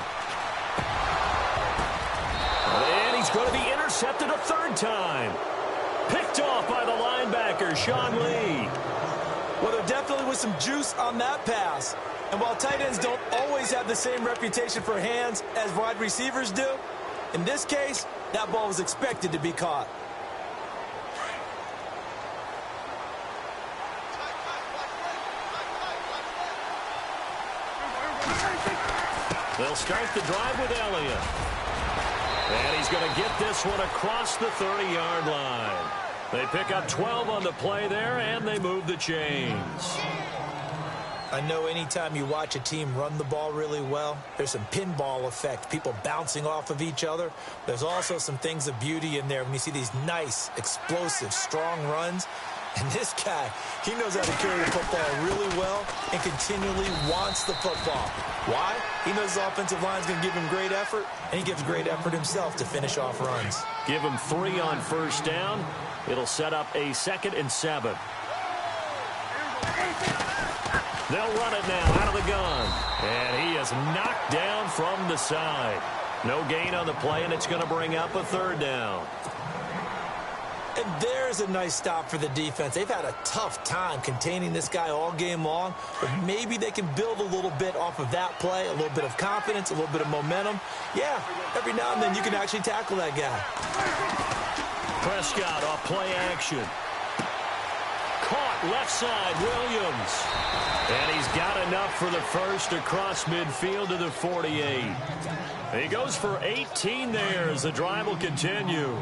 And he's going to be intercepted a 3rd time. Picked off by the linebacker, Sean Lee. Well, there definitely was some juice on that pass. And while tight ends don't always have the same reputation for hands as wide receivers do, in this case, that ball was expected to be caught. They'll start the drive with Elliott. And he's going to get this one across the 30-yard line. They pick up 12 on the play there, and they move the chains. I know anytime you watch a team run the ball really well, there's some pinball effect, people bouncing off of each other. There's also some things of beauty in there when you see these nice, explosive, strong runs. And this guy, he knows how to carry the football really well and continually wants the football. Why? He knows his offensive line's going to give him great effort, and he gives great effort himself to finish off runs. Give him 3 on 1st down. It'll set up a 2nd and 7. They'll run it now out of the gun. And he is knocked down from the side. No gain on the play, and it's going to bring up a 3rd down. And there's a nice stop for the defense. They've had a tough time containing this guy all game long, but maybe they can build a little bit off of that play, a little bit of confidence, a little bit of momentum. Yeah, every now and then you can actually tackle that guy. Prescott off play action. Caught left side, Williams. And he's got enough for the first across midfield to the 48. He goes for 18 there as the drive will continue.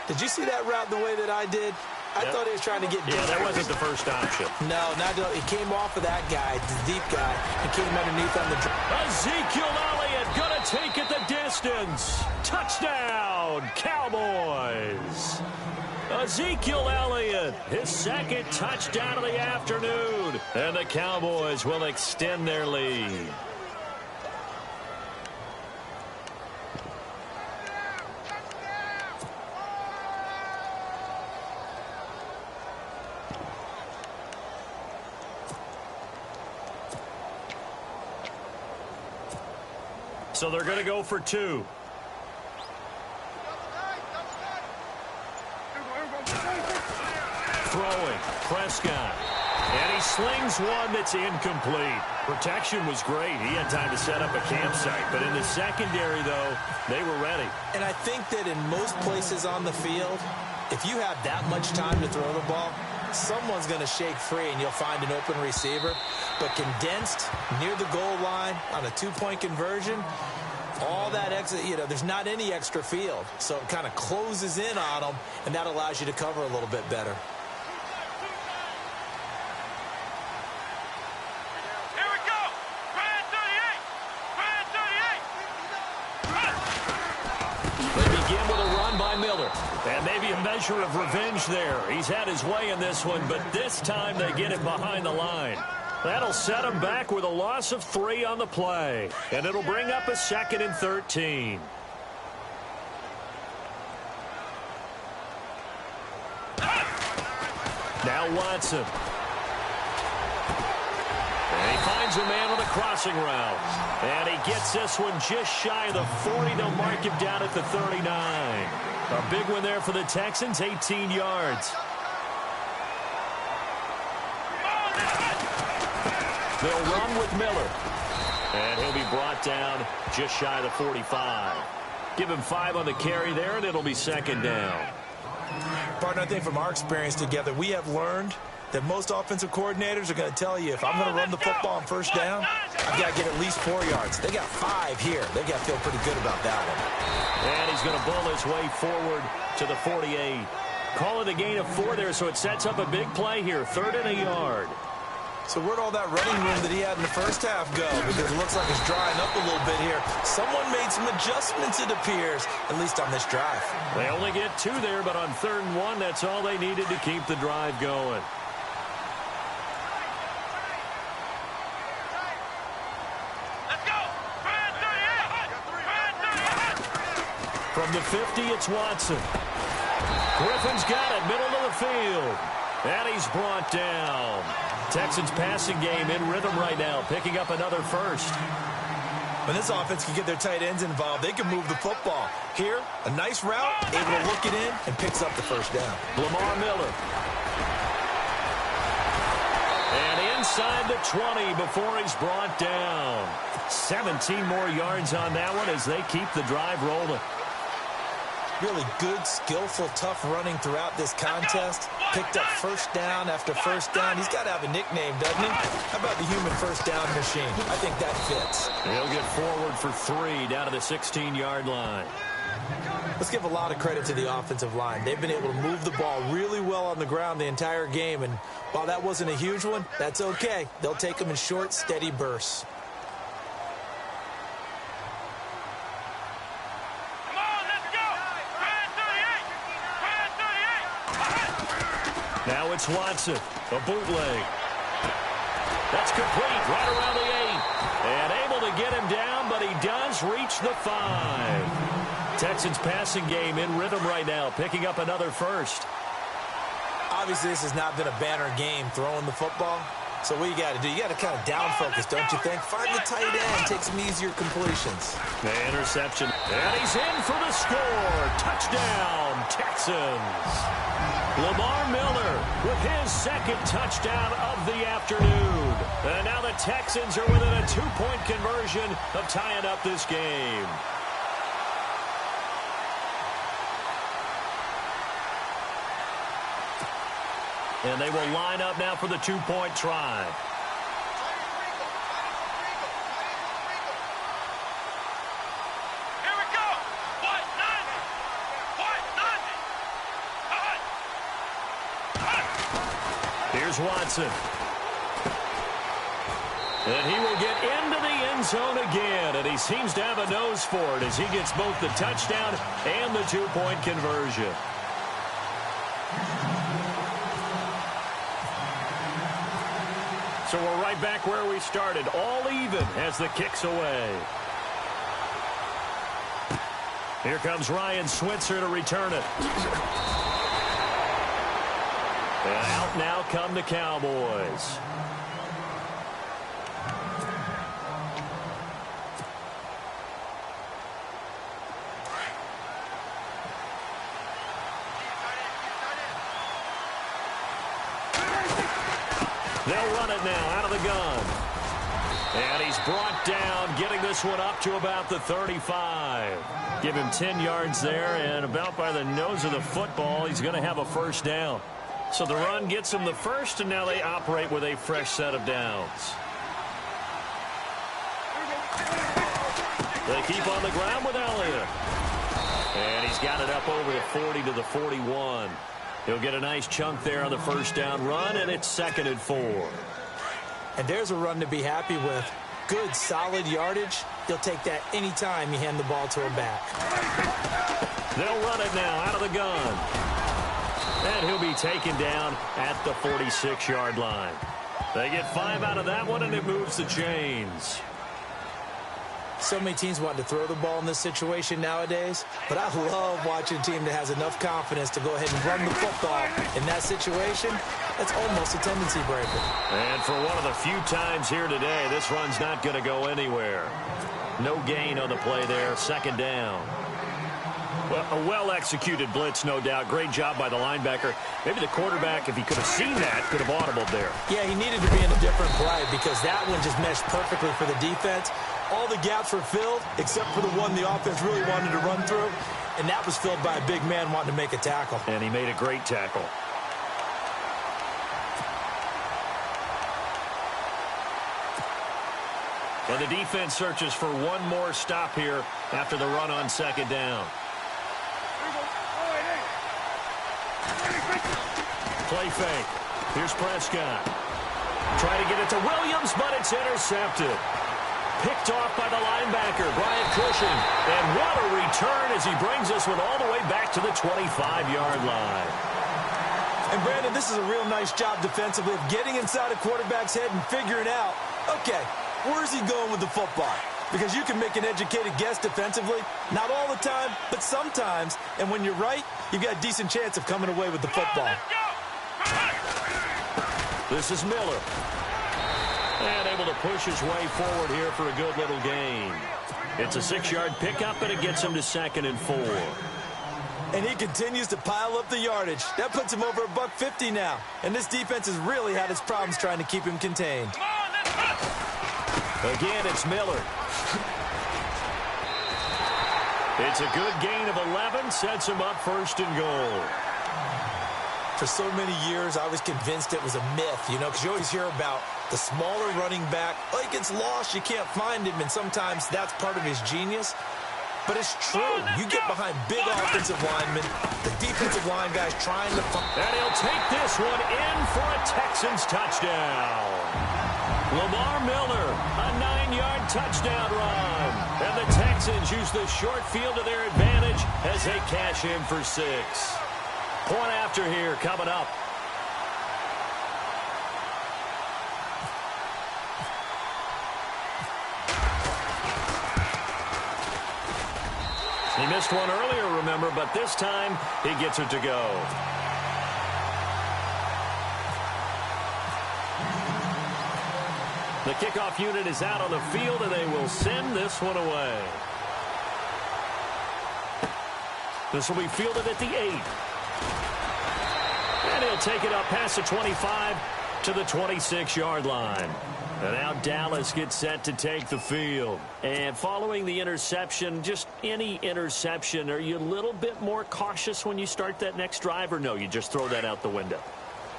Did you see that route the way that I did? I thought he was trying to get deep. Yeah, that wasn't the first option. No, he came off of that guy, the deep guy, and came underneath on the drive. Ezekiel Elliott going to take it the distance. Touchdown, Cowboys. Ezekiel Elliott, his 2nd touchdown of the afternoon. And the Cowboys will extend their lead. So they're going to go for 2. Throwing, Prescott. And he slings one that's incomplete. Protection was great. He had time to set up a campsite. But in the secondary, though, they were ready. And I think that in most places on the field, if you have that much time to throw the ball, someone's going to shake free and you'll find an open receiver. But condensed near the goal line on a 2-point conversion, all that extra, there's not any extra field. So it kind of closes in on them, and that allows you to cover a little bit better. Here we go. Brand 38. They begin with a run by Miller. And maybe a measure of revenge there. He's had his way in this one, but this time they get it behind the line. That'll set him back with a loss of 3 on the play. And it'll bring up a 2nd and 13. Now Watson. And he finds a man on the crossing route. And he gets this one just shy of the 40. They'll mark him down at the 39. A big one there for the Texans, 18 yards. They'll run with Miller. And he'll be brought down just shy of the 45. Give him 5 on the carry there, and it'll be 2nd down. Partner, I think from our experience together, we have learned that most offensive coordinators are going to tell you, if I'm going to run the football on 1st down, I've got to get at least 4 yards. They got 5 here. They've got to feel pretty good about that one. And he's going to bull his way forward to the 48. Call it a gain of 4 there, so it sets up a big play here. 3rd and a yard. So where'd all that running room that he had in the first half go? Because it looks like it's drying up a little bit here. Someone made some adjustments, it appears, at least on this drive. They only get 2 there, but on 3rd and 1, that's all they needed to keep the drive going. Let's go. From the 50, it's Watson. Griffin's got it, middle of the field. And he's brought down. Texans passing game in rhythm right now, picking up another 1st. When this offense can get their tight ends involved, they can move the football. Here, a nice route, able to look it in, and picks up the 1st down. Lamar Miller. And inside the 20 before he's brought down. 17 more yards on that one as they keep the drive rolling. Really good, skillful, tough running throughout this contest. Picked up 1st down after 1st down. He's got to have a nickname, doesn't he? How about the human 1st down machine? I think that fits. He'll get forward for 3 down to the 16-yard line. Let's give a lot of credit to the offensive line. They've been able to move the ball really well on the ground the entire game. And while that wasn't a huge one, that's okay. They'll take them in short, steady bursts. Now it's Watson, a bootleg. That's complete, right around the 8. And able to get him down, but he does reach the 5. Texans passing game in rhythm right now, picking up another 1st. Obviously, this has not been a banner game throwing the football. So what you got to do, you got to kind of down focus, don't you think? Find the tight end, take some easier completions. The interception, and he's in for the score. Touchdown, Texans. Lamar Miller with his 2nd touchdown of the afternoon. And now the Texans are within a 2-point conversion of tying up this game. And they will line up now for the 2-point try. Here we go. Here's Watson. And he will get into the end zone again. And he seems to have a nose for it as he gets both the touchdown and the 2-point conversion. So we're right back where we started, all even as the kick's away. Here comes Ryan Switzer to return it. And out now come the Cowboys. They'll run it now out of the gun. And he's brought down, getting this one up to about the 35. Give him 10 yards there, and about by the nose of the football, he's going to have a 1st down. So the run gets him the 1st, and now they operate with a fresh set of downs. They keep on the ground with Elliott. And he's got it up over the 40 to the 41. He'll get a nice chunk there on the 1st down run, and it's 2nd and 4. And there's a run to be happy with. Good, solid yardage. They'll take that anytime you hand the ball to him back. They'll run it now out of the gun. And he'll be taken down at the 46-yard line. They get 5 out of that one, and it moves the chains. So many teams want to throw the ball in this situation nowadays, but I love watching a team that has enough confidence to go ahead and run the football. In that situation, that's almost a tendency breaker. And for one of the few times here today, this run's not going to go anywhere. No gain on the play there, second down. Well, a well-executed blitz, no doubt. Great job by the linebacker. Maybe the quarterback, if he could have seen that, could have audibled there. Yeah, he needed to be in a different play because that one just meshed perfectly for the defense. All the gaps were filled except for the one the offense really wanted to run through, and that was filled by a big man wanting to make a tackle. And he made a great tackle. And the defense searches for one more stop here after the run on second down. Play fake. Here's Prescott. Trying to get it to Williams, but it's intercepted. Picked off by the linebacker, Brian Cushing. And what a return as he brings us all the way back to the 25-yard line. And, Brandon, this is a real nice job defensively of getting inside a quarterback's head and figuring out, okay, where's he going with the football? Because you can make an educated guess defensively. Not all the time, but sometimes. And when you're right, you've got a decent chance of coming away with the football. This is Miller. And able to push his way forward here for a good little gain. It's a 6-yard pickup, and it gets him to 2nd and 4. And he continues to pile up the yardage. That puts him over $150 now. And this defense has really had its problems trying to keep him contained. Again, it's Miller. It's a good gain of 11, sets him up 1st and goal. For so many years, I was convinced it was a myth, because you always hear about the smaller running back. Oh, he gets lost, you can't find him, and sometimes that's part of his genius. But it's true. You get behind big offensive linemen, the defensive line guys trying to find. And he'll take this one in for a Texans touchdown. Lamar Miller, a 9-yard touchdown run. And the Texans use the short field to their advantage as they cash in for 6. Point after here coming up. He missed one earlier, remember, but this time he gets it to go. The kickoff unit is out on the field, and they will send this one away. This will be fielded at the 8. And he'll take it up past the 25 to the 26-yard line. And now Dallas gets set to take the field. And following the interception, just any interception, are you a little bit more cautious when you start that next drive, or no, you just throw that out the window?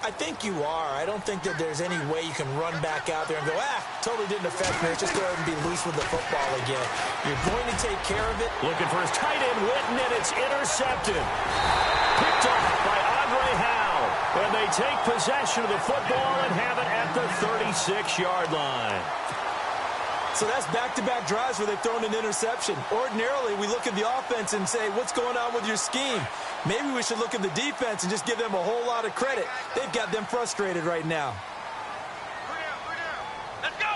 I think you are. I don't think that there's any way you can run back out there and go, totally didn't affect me. Let's just go ahead and be loose with the football again. You're going to take care of it. Looking for his tight end, Witten, and it's intercepted. Picked off by Andre Howe. And they take possession of the football and have it at the 36-yard line. So that's back-to-back drives where they've thrown an interception. Ordinarily, we look at the offense and say, what's going on with your scheme? Maybe we should look at the defense and just give them a whole lot of credit. They've got them frustrated right now. Let's go!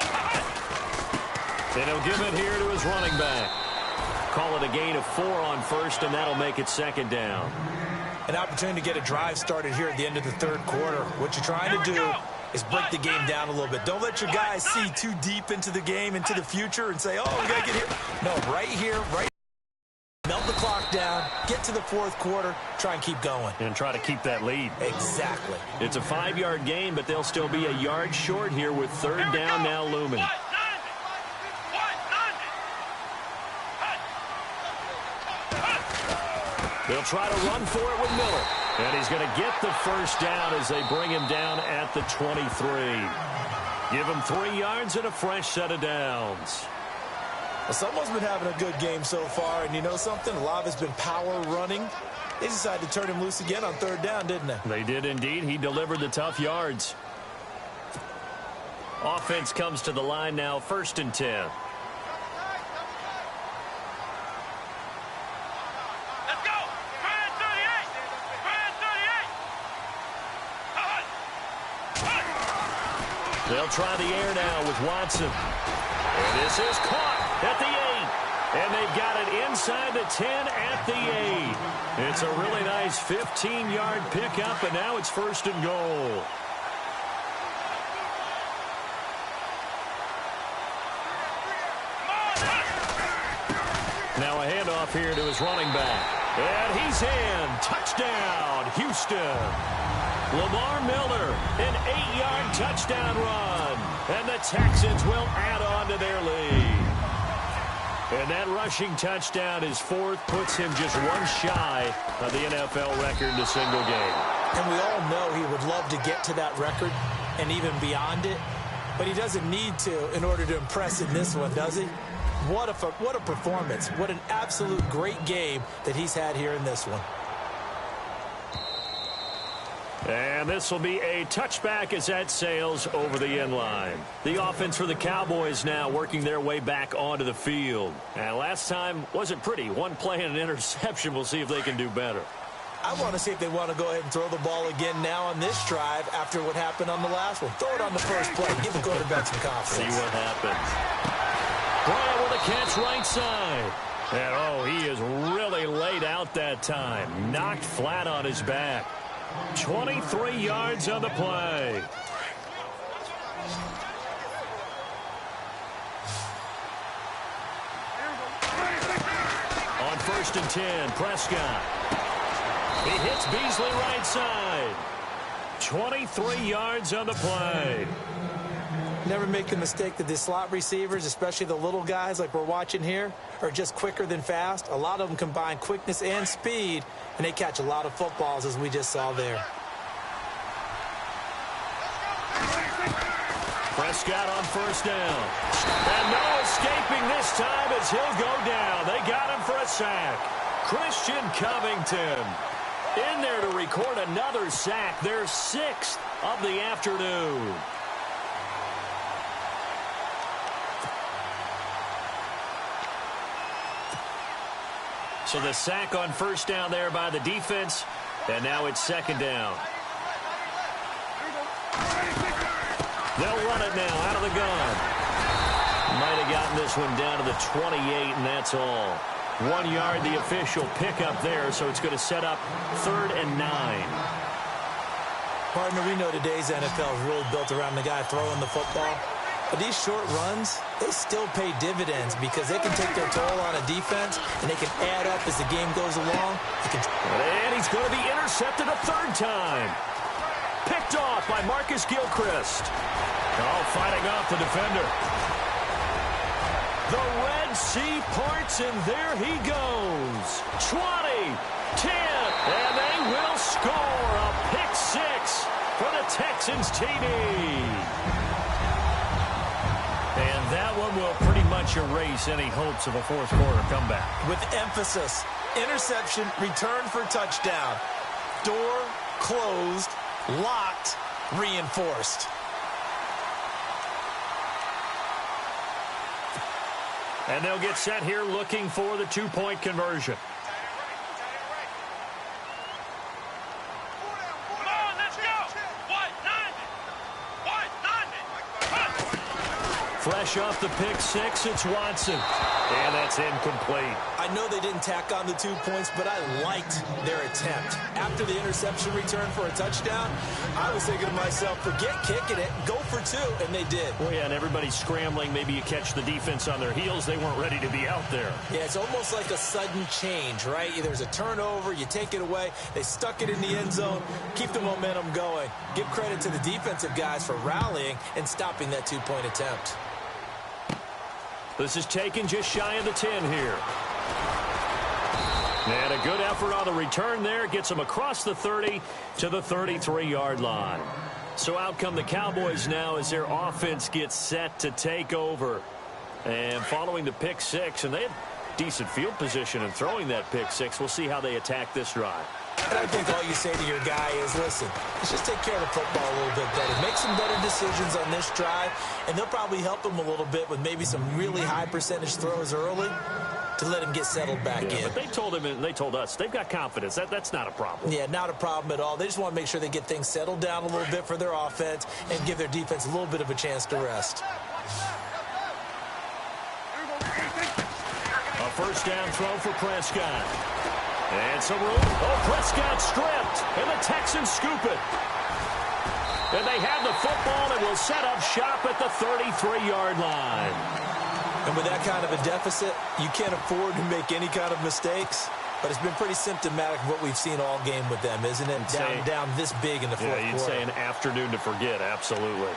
And he'll give it here to his running back. Call it a gain of 4 on 1st, and that'll make it 2nd down. An opportunity to get a drive started here at the end of the 3rd quarter. What you're trying to do is break the game down a little bit. Don't let your guys see too deep into the game, into the future, and say, oh, we got to get here. No, right here, right. Melt the clock down, get to the 4th quarter, try and keep going. And try to keep that lead. Exactly. It's a 5-yard gain, but they'll still be a yard short here with 3rd down now looming. They'll try to run for it with Miller. And he's going to get the 1st down as they bring him down at the 23. Give him 3 yards and a fresh set of downs. Well, someone's been having a good game so far, and you know something? A lot of it's been power running. They decided to turn him loose again on 3rd down, didn't they? They did indeed. He delivered the tough yards. Offense comes to the line now, 1st and 10. They'll try the air now with Watson. And this is caught at the 8. And they've got it inside the 10 at the 8. It's a really nice 15-yard pickup, and now it's 1st and goal. Now a handoff here to his running back. And he's in. Touchdown, Houston. Lamar Miller, an 8-yard touchdown run. And the Texans will add on to their lead. And that rushing touchdown, his 4th, puts him just one shy of the NFL record in a single game. And we all know he would love to get to that record and even beyond it. But he doesn't need to in order to impress in this one, does he? What a performance. What an absolute great game that he's had here in this one. And this will be a touchback as that sails over the end line. The offense for the Cowboys now working their way back onto the field. And last time wasn't pretty. One play and an interception. We'll see if they can do better. I want to see if they want to go ahead and throw the ball again now on this drive after what happened on the last one. Throw it on the first play. Give the quarterback some confidence. See what happens. Bryant with a catch right side. And, he is really laid out that time. Knocked flat on his back. 23 yards on the play. On 1st and 10, Prescott. He hits Beasley right side. 23 yards on the play. Never make the mistake that the slot receivers, especially the little guys like we're watching here, are just quicker than fast. A lot of them combine quickness and speed, and they catch a lot of footballs, as we just saw there. Prescott on 1st down. And no escaping this time as he'll go down. They got him for a sack. Christian Covington in there to record another sack. Their 6th of the afternoon. So the sack on 1st down there by the defense. And now it's 2nd down. They'll run it now out of the gun. Might have gotten this one down to the 28, and that's all. 1 yard, the official pickup there, so it's going to set up 3rd and 9. Partner, we know today's NFL is really built around the guy throwing the football. But these short runs, they still pay dividends because they can take their toll on a defense, and they can add up as the game goes along. And he's going to be intercepted a 3rd time. Picked off by Marcus Gilchrist. Fighting off the defender. The Red Sea parts, and there he goes. 20, 10, and they will score a pick 6 for the Texans TD. And that one will pretty much erase any hopes of a 4th quarter comeback. With emphasis, interception, return for touchdown. Door closed, locked, reinforced. And they'll get set here looking for the 2-point conversion. Come on, let's go. What? 90. Fresh off the pick 6, it's Watson. And that's incomplete. I know they didn't tack on the 2 points, but I liked their attempt. After the interception return for a touchdown, I was thinking to myself, forget kicking it, go for 2, and they did. Well, yeah, and everybody's scrambling. Maybe you catch the defense on their heels. They weren't ready to be out there. Yeah, it's almost like a sudden change, right? There's a turnover, you take it away, they stuck it in the end zone, keep the momentum going. Give credit to the defensive guys for rallying and stopping that 2-point attempt. This is taken just shy of the 10 here. And a good effort on the return there. Gets them across the 30 to the 33-yard line. So out come the Cowboys now as their offense gets set to take over. And following the pick 6, and they had decent field position in throwing that pick 6. We'll see how they attack this drive. And I think all you say to your guy is, listen, let's just take care of the football a little bit better. Make some better decisions on this drive, and they'll probably help him a little bit with maybe some really high percentage throws early. to let him get settled back in. But they told him, and they told us, they've got confidence. That's not a problem. Yeah, not a problem at all. They just want to make sure they get things settled down a little bit for their offense and give their defense a little bit of a chance to rest. A first down throw for Prescott. And some room. Oh, Prescott stripped. And the Texans scoop it. And they have the football and will set up shop at the 33-yard line. And with that kind of a deficit, you can't afford to make any kind of mistakes. But it's been pretty symptomatic of what we've seen all game with them, isn't it? Down this big in the fourth quarter. Yeah, you'd say an afternoon to forget, absolutely.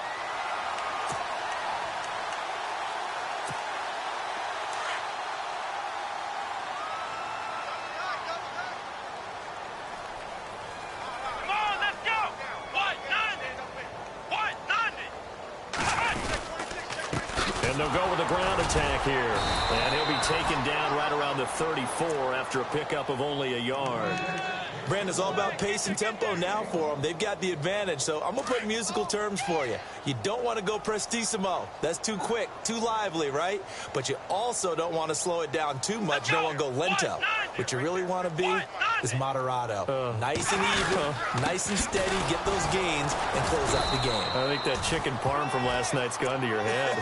And they'll go with a ground attack here. And he'll be taken down right around the 34 after a pickup of only a yard. Brandon's all about pace and tempo now for them. They've got the advantage, so I'm going to put musical terms for you. You don't want to go prestissimo. That's too quick, too lively, right? But you also don't want to slow it down too much. You don't want to go lento. What you really want to be is moderato. Nice and even, nice and steady, get those gains, and close out the game. I think that chicken parm from last night's gone to your head.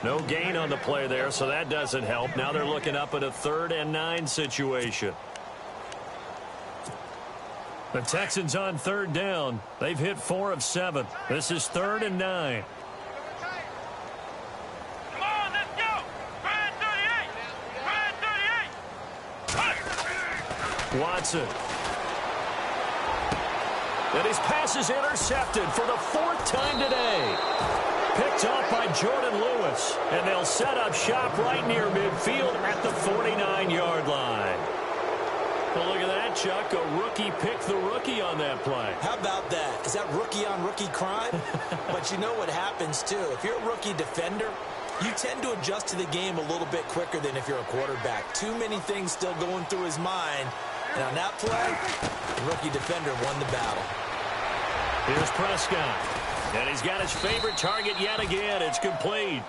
No gain on the play there, so that doesn't help. Now they're looking up at a 3rd and 9 situation. The Texans on 3rd down. They've hit 4 of 7. This is 3rd and 9. Come on, let's go. Try 38. Watson. And his pass is intercepted for the 4th time today. Picked off by Jordan Lewis. And they'll set up shop right near midfield at the 49-yard line. Well, look at that, Chuck. A rookie picked the rookie on that play. How about that? Is that rookie-on-rookie crime? But you know what happens, too. If you're a rookie defender, you tend to adjust to the game a little bit quicker than if you're a quarterback. Too many things still going through his mind. And on that play, the rookie defender won the battle. Here's Prescott. And he's got his favorite target yet again. It's complete.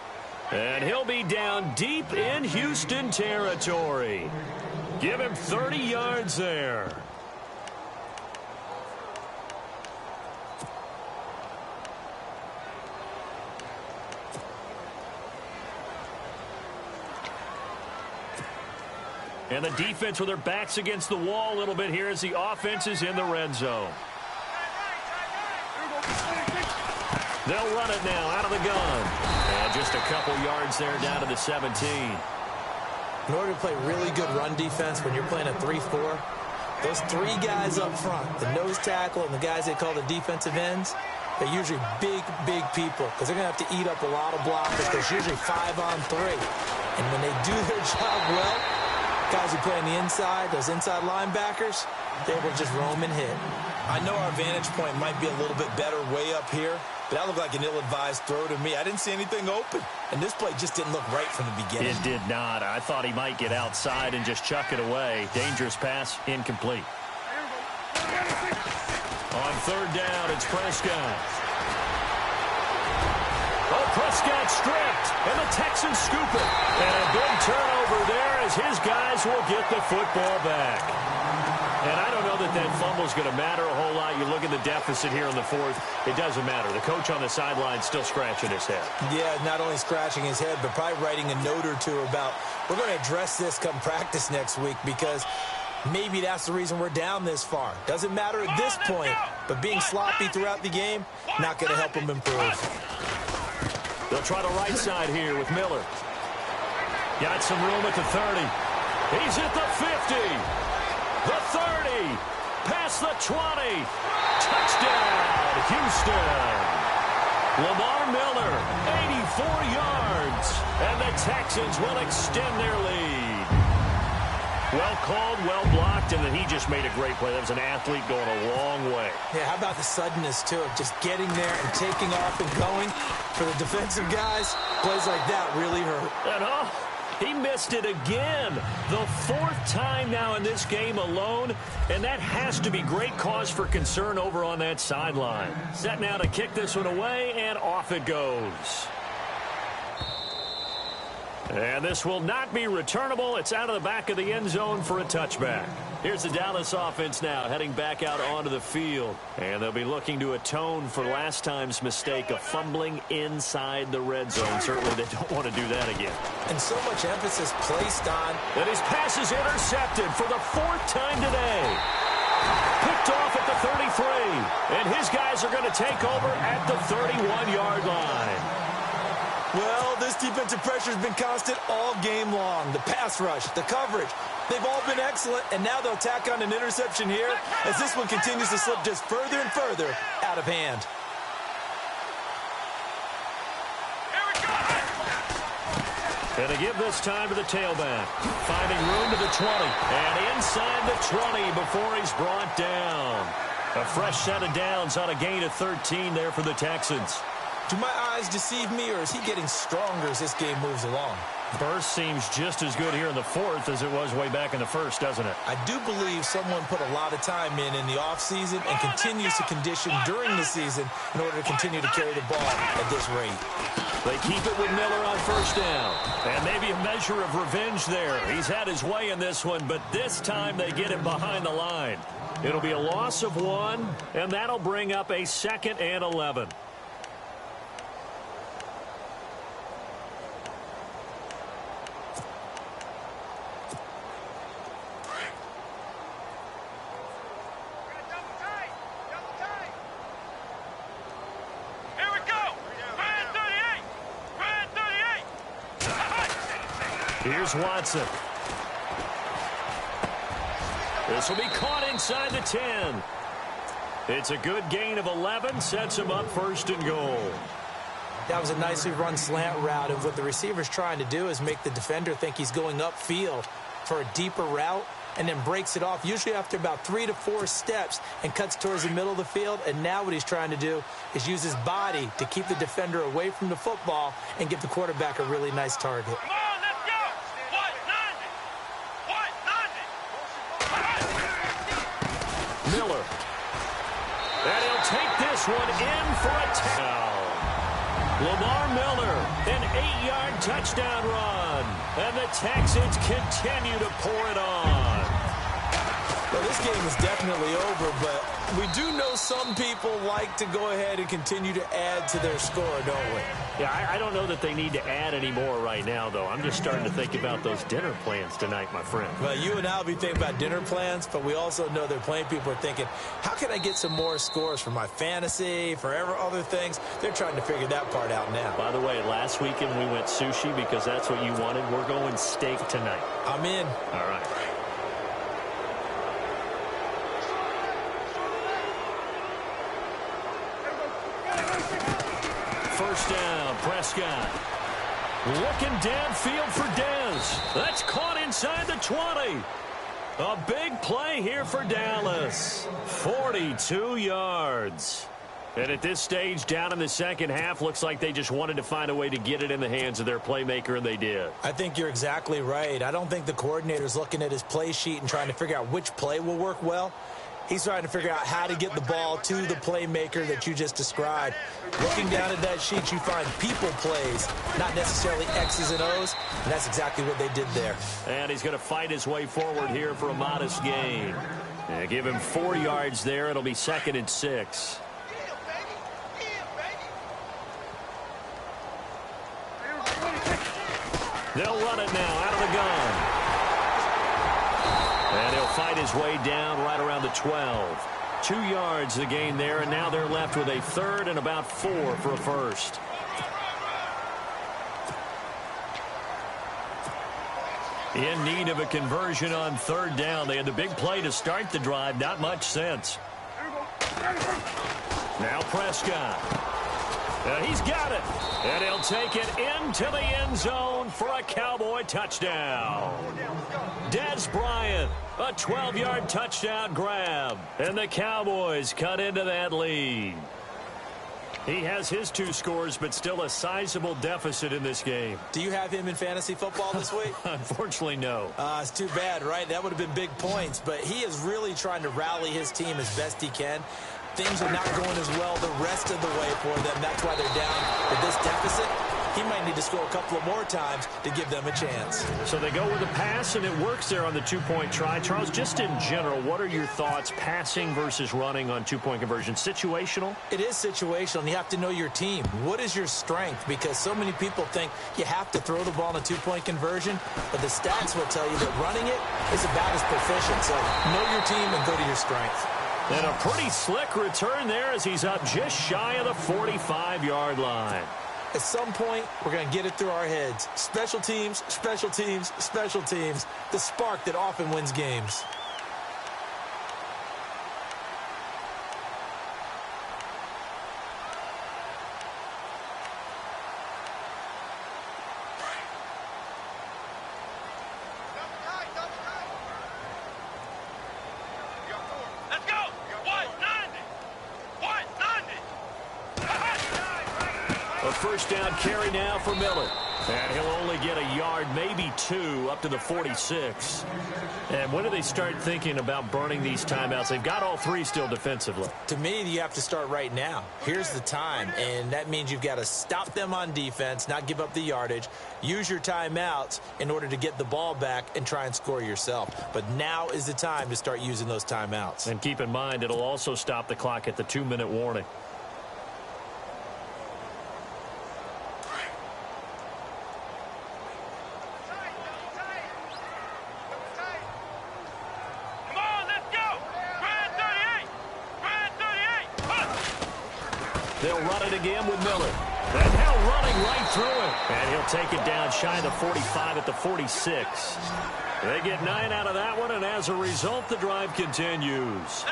And he'll be down deep in Houston territory. Give him 30 yards there. And the defense with their backs against the wall a little bit here as the offense is in the red zone. They'll run it now out of the gun. And just a couple yards there down to the 17. In order to play really good run defense when you're playing a 3-4, those 3 guys up front, the nose tackle and the guys they call the defensive ends, they're usually big, big people because they're going to have to eat up a lot of blockers. There's usually 5 on 3. And when they do their job well, guys who play on the inside, those inside linebackers, they will just roam and hit. I know our vantage point might be a little bit better way up here, but that looked like an ill-advised throw to me. I didn't see anything open, and this play just didn't look right from the beginning. It did not. I thought he might get outside and just chuck it away. Dangerous pass, incomplete. On 3rd down, it's Prescott. Oh, Prescott stripped, and the Texans scoop it. And a big turnover there as his guys will get the football back. And I don't know that that fumble is going to matter a whole lot. You look at the deficit here in the 4th. It doesn't matter. The coach on the sideline still scratching his head. Yeah, not only scratching his head, but probably writing a note or two about, we're going to address this come practice next week because maybe that's the reason we're down this far. Doesn't matter at this point, but being sloppy throughout the game, not going to help him improve. They'll try the right side here with Miller. Got some room at the 30. He's at the 50. The 30, past the 20, touchdown, Houston. Lamar Miller, 84 yards, and the Texans will extend their lead. Well called, well blocked, and then he just made a great play. That was an athlete going a long way. Yeah, how about the suddenness, too, of just getting there and taking off and going for the defensive guys? Plays like that really hurt. And he missed it again. The 4th time now in this game alone, and that has to be great cause for concern over on that sideline. Set now to kick this one away, and off it goes. And this will not be returnable. It's out of the back of the end zone for a touchback. Here's the Dallas offense now heading back out onto the field. And they'll be looking to atone for last time's mistake of fumbling inside the red zone. Certainly they don't want to do that again. And so much emphasis placed on. And his pass is intercepted for the 4th time today. Picked off at the 33. And his guys are going to take over at the 31-yard line. Well, this defensive pressure has been constant all game long. The pass rush, the coverage, they've all been excellent, and now they'll tack on an interception here as this one continues to slip just further and further out of hand. And they give this time to the tailback. Finding room to the 20. And inside the 20 before he's brought down. A fresh set of downs on a gain of 13 there for the Texans. Do my eyes deceive me, or is he getting stronger as this game moves along? Burst seems just as good here in the 4th as it was way back in the 1st, doesn't it? I do believe someone put a lot of time in the offseason and continues to condition during the season in order to continue to carry the ball at this rate. They keep it with Miller on 1st down. And maybe a measure of revenge there. He's had his way in this one, but this time they get him behind the line. It'll be a loss of 1, and that'll bring up a 2nd and 11. Here's Watson. This will be caught inside the 10. It's a good gain of 11, sets him up 1st and goal. That was a nicely run slant route, and what the receiver's trying to do is make the defender think he's going upfield for a deeper route and then breaks it off, usually after about 3 to 4 steps, and cuts towards the middle of the field. And now what he's trying to do is use his body to keep the defender away from the football and give the quarterback a really nice target. Miller. And he'll take this one in for a touchdown. Lamar Miller, an 8-yard touchdown run. And the Texans continue to pour it on. Well, this game is definitely over, but we do know some people like to go ahead and continue to add to their score, don't we? Yeah, I don't know that they need to add any more right now, though. I'm just starting to think about those dinner plans tonight, my friend. Well, you and I will be thinking about dinner plans, but we also know that plenty of people are thinking, how can I get some more scores for my fantasy, for other things? They're trying to figure that part out now. By the way, last weekend we went sushi because that's what you wanted. We're going steak tonight. I'm in. All right. First down, Prescott. Looking downfield for Dez. That's caught inside the 20. A big play here for Dallas. 42 yards. And at this stage, down in the second half, looks like they just wanted to find a way to get it in the hands of their playmaker, and they did. I think you're exactly right. I don't think the coordinator's looking at his play sheet and trying to figure out which play will work well. He's trying to figure out how to get the ball to the playmaker that you just described. Looking down at that sheet, you find people plays, not necessarily X's and O's, and that's exactly what they did there. And he's going to fight his way forward here for a modest gain. And give him 4 yards there. It'll be 2nd and 6. They'll run it now out of the gun. And he'll fight his way down right around the 12. 2 yards the gain there, and now they're left with a 3rd and about 4 for a first. In need of a conversion on 3rd down. They had the big play to start the drive. Not much sense. Now Prescott. He's got it. And he'll take it into the end zone for a Cowboy touchdown. Dez Bryant, a 12-yard touchdown grab. And the Cowboys cut into that lead. He has his 2 scores, but still a sizable deficit in this game. Do you have him in fantasy football this week? Unfortunately, no. It's too bad, right? That would have been big points, but he is really trying to rally his team as best he can. Things are not going as well the rest of the way for them. That's why they're down with this deficit. he might need to score a couple of more times to give them a chance. So they go with a pass, and it works there on the two-point try. Charles, just in general, what are your thoughts passing versus running on two-point conversion? Situational? It is situational, and you have to know your team. What is your strength? Because so many people think you have to throw the ball in a two-point conversion, but the stats will tell you that running it is about as proficient. So know your team and go to your strength. And a pretty slick return there as he's up just shy of the 45-yard line. At some point, we're going to get it through our heads. Special teams, special teams, special teams. The spark that often wins games. A first down carry now for Miller. And he'll only get a yard, maybe two, up to the 46. And when do they start thinking about burning these timeouts? They've got all three still defensively. To me, you have to start right now. Here's the time, and that means you've got to stop them on defense, not give up the yardage, use your timeouts in order to get the ball back and try and score yourself. But now is the time to start using those timeouts. And keep in mind, it'll also stop the clock at the 2-minute warning. They'll run it again with Miller. And now running right through it. And he'll take it down shy of the 45 at the 46. They get 9 out of that one, and as a result, the drive continues.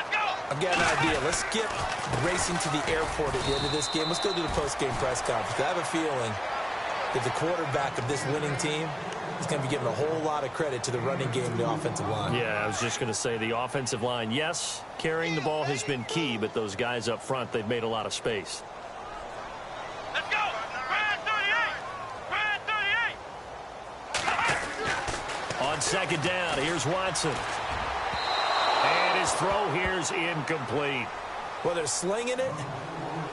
I've got an idea. Let's skip racing to the airport at the end of this game. Let's go to the post-game press conference. I have a feeling that the quarterback of this winning team is going to be giving a whole lot of credit to the running game and the offensive line. Yeah, I was just going to say the offensive line, yes, carrying the ball has been key, but those guys up front, they've made a lot of space. Let's go! Brad 38! On second down, here's Watson. And his throw here's incomplete. Well, they're slinging it,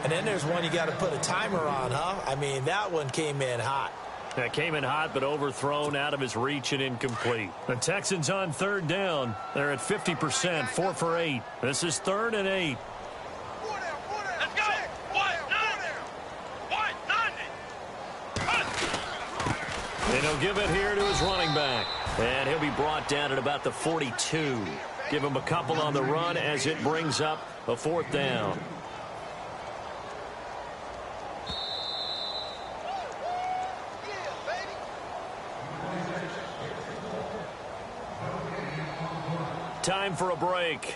and then there's one you got to put a timer on, huh? I mean, that one came in hot. That came in hot, but overthrown, out of his reach, and incomplete. The Texans on third down. They're at 50%, 4 for 8. This is 3rd and 8. Let's go! White 90! And he'll give it here to his running back. And he'll be brought down at about the 42. Give him a couple on the run as it brings up a 4th down. Time for a break.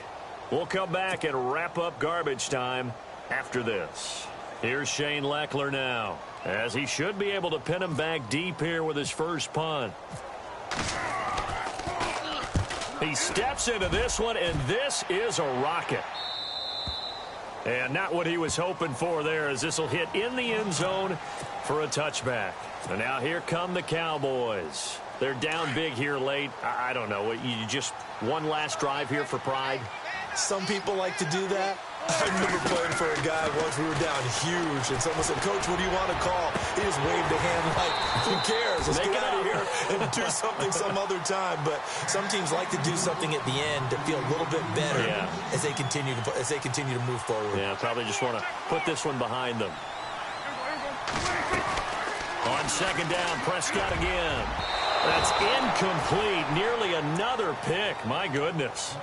We'll come back and wrap up garbage time after this. Here's Shane Leckler now, as he should be able to pin him back deep here with his first punt. He steps into this one, and this is a rocket. And not what he was hoping for there, as this will hit in the end zone for a touchback. And now here come the Cowboys. They're down big here late. I don't know. You just one last drive here for pride? Some people like to do that. I remember playing for a guy once. We were down huge, and someone said, "Coach, what do you want to call?" He just waved a hand like, "Who cares? Let's get out of here and do something some other time." But some teams like to do something at the end to feel a little bit better as they continue to move forward. Yeah, probably just want to put this one behind them. On second down, Prescott again. That's incomplete. Nearly another pick. My goodness.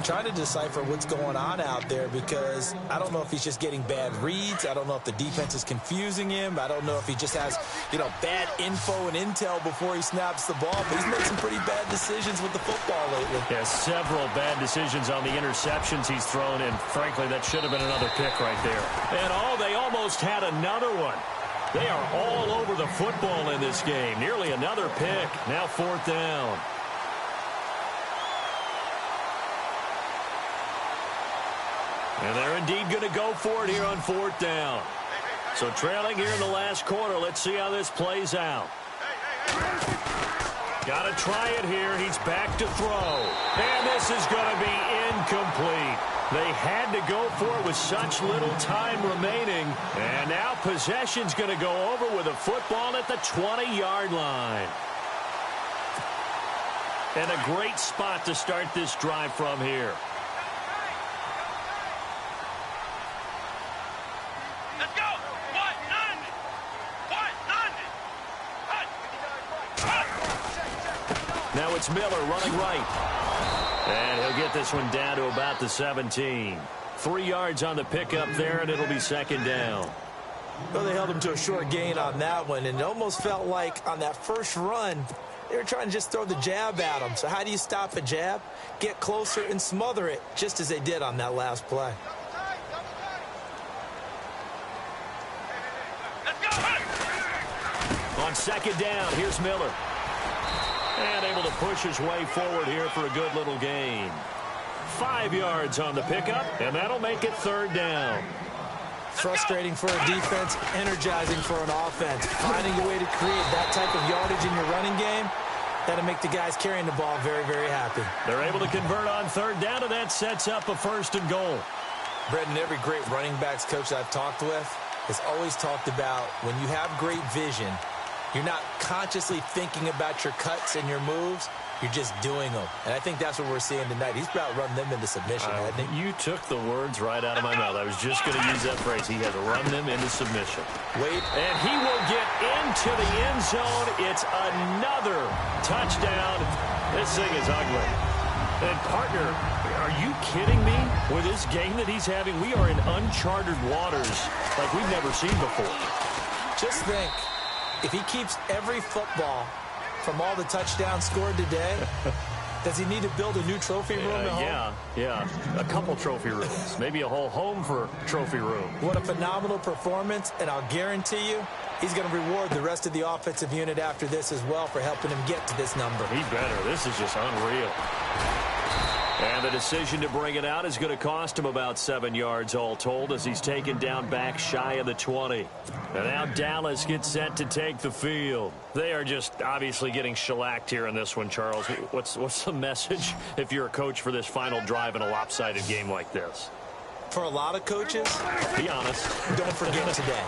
Trying to decipher what's going on out there, because I don't know if he's just getting bad reads. I don't know if the defense is confusing him. I don't know if he just has, bad info and intel before he snaps the ball. But he's made some pretty bad decisions with the football lately. Yeah, several bad decisions on the interceptions he's thrown, and frankly, that should have been another pick right there. And they almost had another one. They are all over the football in this game. Nearly another pick. Now 4th down. And they're indeed going to go for it here on 4th down. So trailing here in the last quarter. Let's see how this plays out. Got to try it here. He's back to throw. And this is going to be incomplete. They had to go for it with such little time remaining. And now possession's going to go over with a football at the 20-yard line. And a great spot to start this drive from here. Let's go. Now it's Miller running right. And he'll get this one down to about the 17. 3 yards on the pickup there, and it'll be second down. Well, they held him to a short gain on that one, and it almost felt like on that first run, they were trying to just throw the jab at him. So how do you stop a jab? Get closer and smother it, just as they did on that last play. On second down, here's Miller. And able to push his way forward here for a good little gain. 5 yards on the pickup, and that'll make it third down. Frustrating for a defense, energizing for an offense. Finding a way to create that type of yardage in your running game, that'll make the guys carrying the ball very, very happy. They're able to convert on third down, and that sets up a first and goal. Brendan, every great running backs coach I've talked with has always talked about when you have great vision, you're not consciously thinking about your cuts and your moves. You're just doing them. And I think that's what we're seeing tonight. He's about run them into submission, hasn't he? You took the words right out of my mouth. I was just going to use that phrase. He has run them into submission. Wade. And he will get into the end zone. It's another touchdown. This thing is ugly. And, partner, are you kidding me? With this game that he's having, we are in uncharted waters like we've never seen before. Just think. If he keeps every football from all the touchdowns scored today, does he need to build a new trophy room at home? Yeah. A couple trophy rooms. Maybe a whole home for trophy room. What a phenomenal performance, and I'll guarantee you he's going to reward the rest of the offensive unit after this as well for helping him get to this number. He better. This is just unreal. And the decision to bring it out is going to cost him about 7 yards all told as he's taken down back shy of the 20. And now Dallas gets set to take the field. They are just obviously getting shellacked here in this one, Charles. What's the message if you're a coach for this final drive in a lopsided game like this? For a lot of coaches, be honest, don't forget today.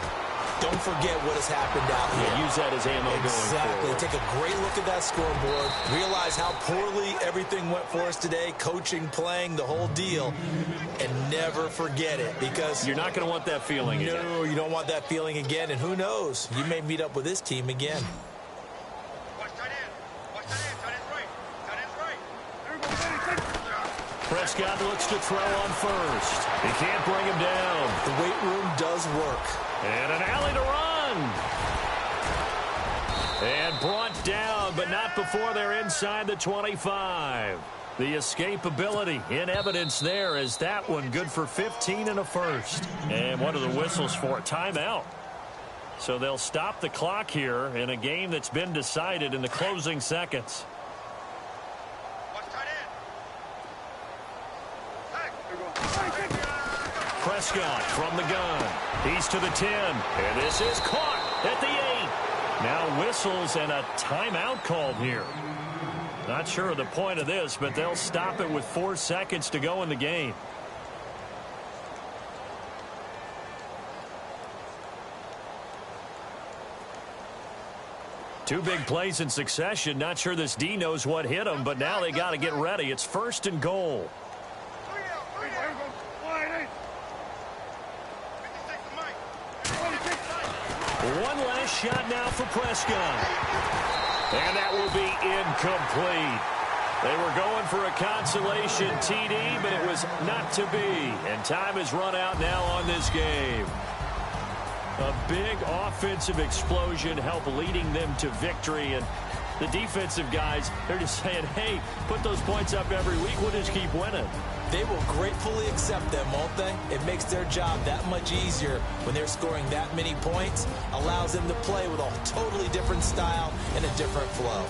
Don't forget what has happened out here. Yeah, use that as ammo going forward. Take a great look at that scoreboard. Realize how poorly everything went for us today. Coaching, playing, the whole deal. And never forget it because you're not going to want that feeling again. No, you don't want that feeling again. And who knows? You may meet up with this team again. Prescott looks to throw on first. He can't bring him down. The weight room does work. And an alley to run. And brought down, but not before they're inside the 25. The escapability in evidence there as that one good for 15 and a first. And what are the whistles for? Timeout. So they'll stop the clock here in a game that's been decided in the closing seconds. Prescott from the gun. He's to the 10. And this is caught at the 8. Now whistles and a timeout called here. Not sure of the point of this, but they'll stop it with 4 seconds to go in the game. Two big plays in succession. Not sure this D knows what hit him, but now they got to get ready. It's first and goal. One last shot now for Prescott. And that will be incomplete. They were going for a consolation TD, but it was not to be. And time has run out now on this game. A big offensive explosion helped leading them to victory. And the defensive guys, they're just saying, hey, put those points up every week. We'll just keep winning. They will gratefully accept them, won't they? It makes their job that much easier when they're scoring that many points. Allows them to play with a totally different style and a different flow.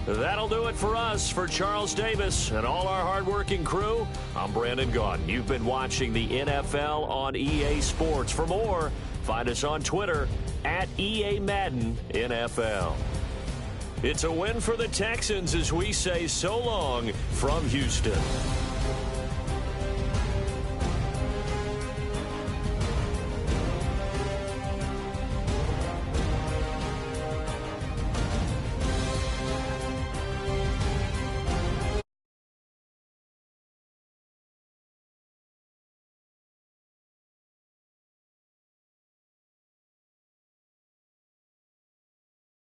That'll do it for us. For Charles Davis and all our hardworking crew, I'm Brandon Gaudin. You've been watching the NFL on EA Sports. For more, find us on Twitter at EA Madden NFL. It's a win for the Texans as we say so long from Houston.